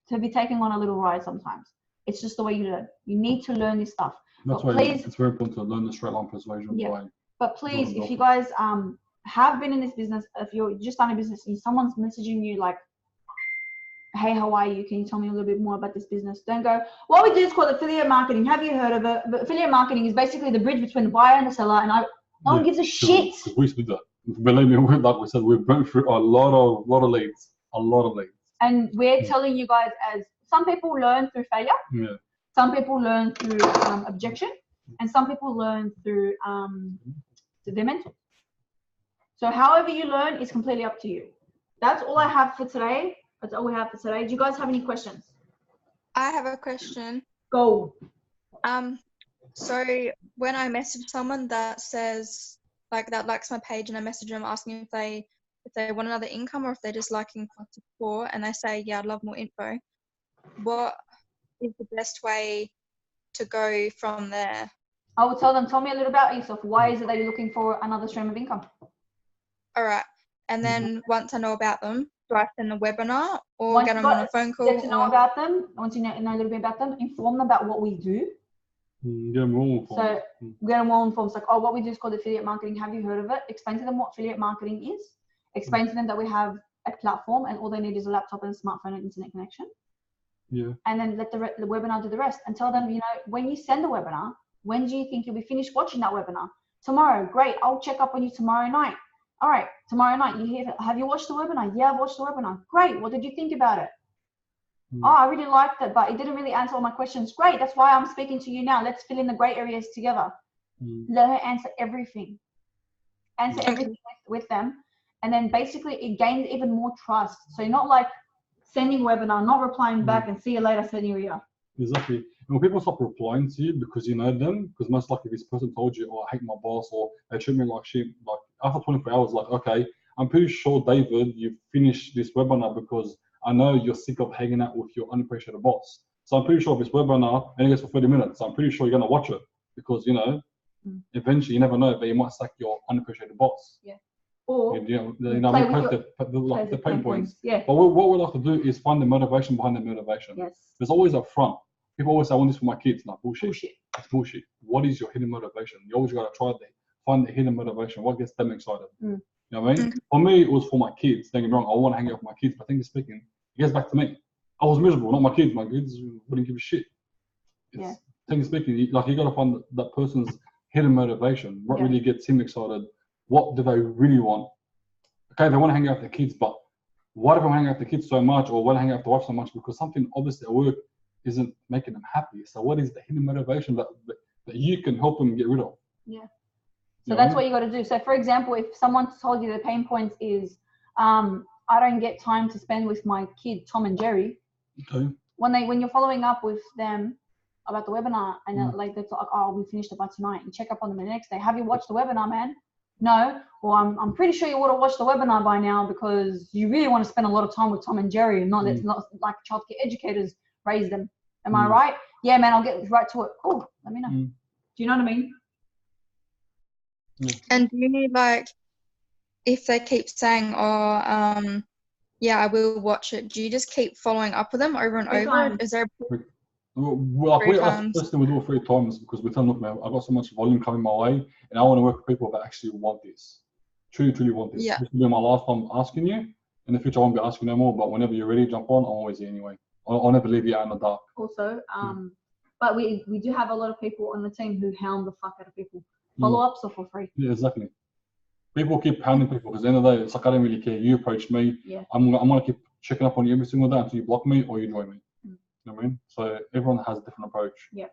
Speaker 1: to be taken on a little ride sometimes. It's just the way you learn. You need to learn this stuff.
Speaker 2: That's why it's very important to learn the straight line persuasion way.
Speaker 1: But please, if you guys have been in this business, if you're just starting a business and someone's messaging you like, hey, how are you? Can you tell me a little bit more about this business? Don't go, what we do is called affiliate marketing. Have you heard of it? But affiliate marketing is basically the bridge between the buyer and the seller, and no one gives a shit.
Speaker 2: We used to do that. Believe me, like we said, we've been through a lot of leads. And
Speaker 1: we're telling you guys, as some people learn through failure.
Speaker 2: Yeah.
Speaker 1: Some people learn through objection, and some people learn through their mentor. So however you learn is completely up to you. That's all I have for today. That's all we have for today. Do you guys have any questions?
Speaker 6: I have a question.
Speaker 1: Go.
Speaker 6: So when I message someone that says that likes my page, and I message them asking if they want another income or if they're just liking support, and they say, yeah, I'd love more info. What is the best way to go from there?
Speaker 1: I will tell them, tell me a little about yourself. Why is it that you're looking for another stream of income?
Speaker 6: All right. And then once I know about them, do I send a webinar or get them on a phone call?
Speaker 1: Get to know about them. Once you know a little bit about them, inform them about what we do.
Speaker 2: Get them all informed.
Speaker 1: So get them all informed. It's like, oh, what we do is called affiliate marketing. Have you heard of it? Explain to them what affiliate marketing is. Explain to them that we have a platform and all they need is a laptop and a smartphone and internet connection.
Speaker 2: Yeah. And
Speaker 1: then let the webinar do the rest, and tell them, when you send the webinar, when do you think you'll be finished watching that webinar? Tomorrow. Great. I'll check up on you tomorrow night. All right. Tomorrow night. Have you watched the webinar? Yeah, I've watched the webinar. Great. What did you think about it? Oh, I really liked it, but it didn't really answer all my questions. Great. That's why I'm speaking to you now. Let's fill in the gray areas together. Let her answer everything. Answer everything with them. And then basically it gains even more trust. So you're not like sending a webinar, not replying back and see you later, sending you here.
Speaker 2: Exactly. And when people stop replying to you because you know them, because most likely this person told you, oh, I hate my boss, or they treat me like shit, like after 24 hours, like, okay, I'm pretty sure, David, you finished this webinar because I know you're sick of hanging out with your unappreciated boss. So I'm pretty sure this webinar only goes for 30 minutes. So I'm pretty sure you're going to watch it because, eventually you never know, but you might sack your unappreciated boss.
Speaker 1: Yeah. Or
Speaker 2: we post the pain points.
Speaker 1: Yeah.
Speaker 2: But what we like to do is find the motivation behind the motivation.
Speaker 1: Yes.
Speaker 2: There's always up front. People always say, I want this for my kids. No, bullshit. It's bullshit. What is your hidden motivation? You always got to try to find the hidden motivation. What gets them excited? You know what I mean? For me, it was for my kids. Don't get me wrong. I want to hang out with my kids. But I think speaking, it gets back to me. I was miserable, not my kids. My kids wouldn't give a shit. Speaking, you got to find that person's hidden motivation. What really gets him excited? What do they really want? Okay, they want to hang out with their kids, but why do they hang out with the kids so much, or why do they hang out with the wife so much? Because something obviously at work isn't making them happy. So what is the hidden motivation that you can help them get rid of?
Speaker 1: Yeah. So that's what you got to do. So for example, if someone told you the pain points is, I don't get time to spend with my kid, Tom and Jerry.
Speaker 2: Okay.
Speaker 1: when you're following up with them about the webinar and they're like, oh, we finished it by tonight, and check up on them the next day. Have you watched the webinar, man? No. Well, I'm pretty sure you would have watched the webinar by now, because you really want to spend a lot of time with Tom and Jerry and not like childcare educators raise them. Am I right? Yeah, man, I'll get right to it. Cool. Let me know. Do you know what I mean?
Speaker 6: And do you need, like, if they keep saying, oh, yeah, I will watch it, do you just keep following up with them over and over? Is there
Speaker 2: like we personally do it 3 times, because we tell them, look, man, I've got so much volume coming my way, and I want to work with people that actually want this, truly want this.
Speaker 6: Yeah.
Speaker 2: This will be my last time asking you. In the future, I won't be asking no more, but whenever you're ready, jump on. I'm always here anyway. I'll never leave you out in the dark.
Speaker 1: Also, but we do have a lot of people on the team who hound the fuck out of people. Follow-ups are for free.
Speaker 2: Yeah, exactly. People keep hounding people, because at the end of the day, it's like, I don't really care. You approached me.
Speaker 1: Yeah.
Speaker 2: I'm gonna keep checking up on you every single day until you block me or you join me. You know what I mean? So everyone has a different approach.
Speaker 1: Yeah.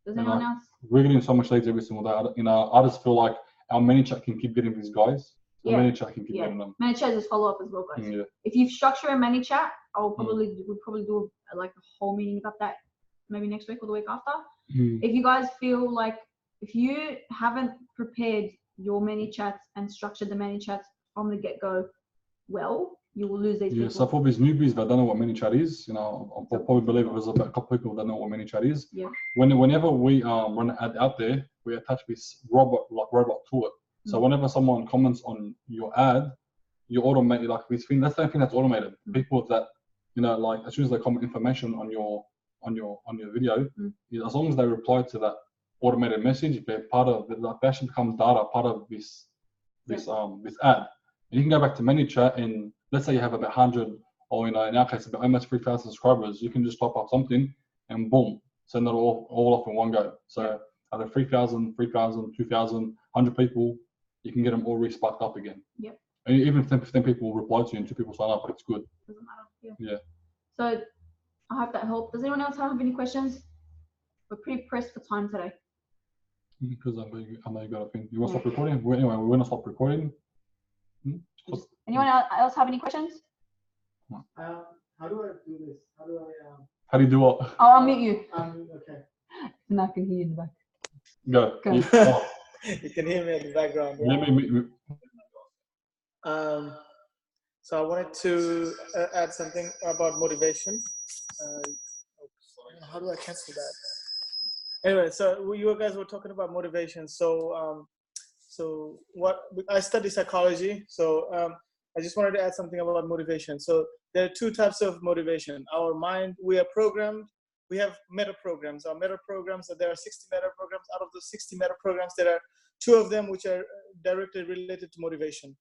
Speaker 1: Does anyone else?
Speaker 2: We're getting so much leads every single day. I just feel like our ManyChat can keep getting these guys.
Speaker 1: Yeah.
Speaker 2: ManyChat can keep getting them.
Speaker 1: ManyChat is follow-up as well, guys.
Speaker 2: Yeah.
Speaker 1: If you structure a ManyChat, we'll probably do like a whole meeting about that maybe next week or the week after. If you guys feel like, if you haven't prepared your ManyChats and structured the ManyChats from the get-go well, you will lose these people.
Speaker 2: So for these newbies that don't know what ManyChat is, I'll probably believe there's about a couple people that know what ManyChat is.
Speaker 1: Yeah.
Speaker 2: Whenever we run an ad out there, we attach this robot to it. So whenever someone comments on your ad, you automate, like this thing. That's the only thing that's automated. People that, like as soon as they comment information on your video, as long as they reply to that automated message, they're part of it. Like, they actually become data part of this ad. And you can go back to ManyChat, and let's say you have about 100, or in our case about almost 3,000 subscribers. You can just type up something and boom, send it all off in one go. So out of 3,000, 2,000, 100 people, you can get them all re-sparked up again.
Speaker 1: Yep.
Speaker 2: And even if 10 people will reply to you and 2 people sign up, it's good.
Speaker 1: Doesn't matter.
Speaker 2: Yeah.
Speaker 1: So I hope that helped. Does anyone else have any questions? We're pretty pressed for time today.
Speaker 2: Because I know you got a thing. You want to stop recording? Anyway, we're going to stop recording.
Speaker 1: Anyone else have any questions?
Speaker 7: How do I do this?
Speaker 2: How do you do what?
Speaker 1: I'll unmute you.
Speaker 7: Okay.
Speaker 1: And I can hear you in the back.
Speaker 2: Go.
Speaker 7: You can hear me in the background.
Speaker 2: Yeah.
Speaker 7: So I wanted to add something about motivation. How do I cancel that? Anyway, so you guys were talking about motivation. So what I study psychology. So I just wanted to add something about motivation. So there are 2 types of motivation. Our mind, we are programmed. We have meta programs. Our meta programs, there are 60 meta programs. Out of the 60 meta programs, there are 2 of them which are directly related to motivation.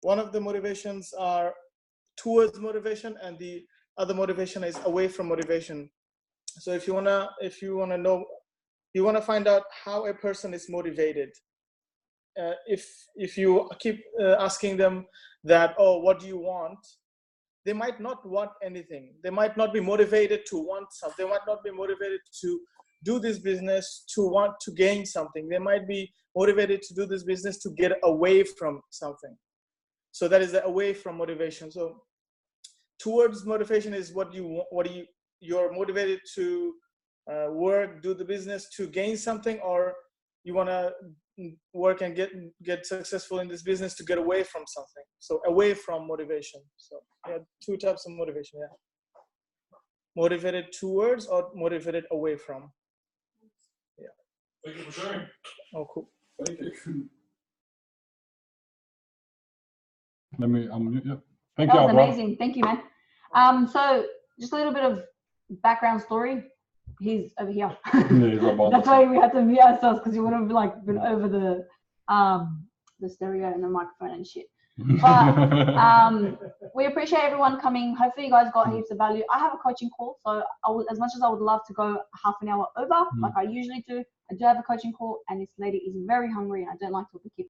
Speaker 7: One of the motivations are towards motivation, and the other motivation is away from motivation. So if you wanna know, you wanna find out how a person is motivated. If you keep asking them that, oh, what do you want? They might not want anything. They might not be motivated to want something. They might not be motivated to do this business to want to gain something. They might be motivated to do this business to get away from something. So that is the away from motivation. So towards motivation is you're motivated to work, do the business to gain something, or you want to work and get successful in this business to get away from something. So away from motivation. So yeah, 2 types of motivation. Yeah, motivated towards or motivated away from. Yeah.
Speaker 2: Thank you for sharing.
Speaker 7: Oh, cool.
Speaker 2: Thank you. Let me unmute you. Thank you.
Speaker 1: That was amazing. Thank you, man. So just a little bit of background story. He's over here. That's why we had to mute ourselves, because you would have like been over the stereo and the microphone and shit. But we appreciate everyone coming. Hopefully you guys got heaps of value. I have a coaching call, so as much as I would love to go half an hour over, like I usually do, I do have a coaching call, and this lady is very hungry, and I don't like to keep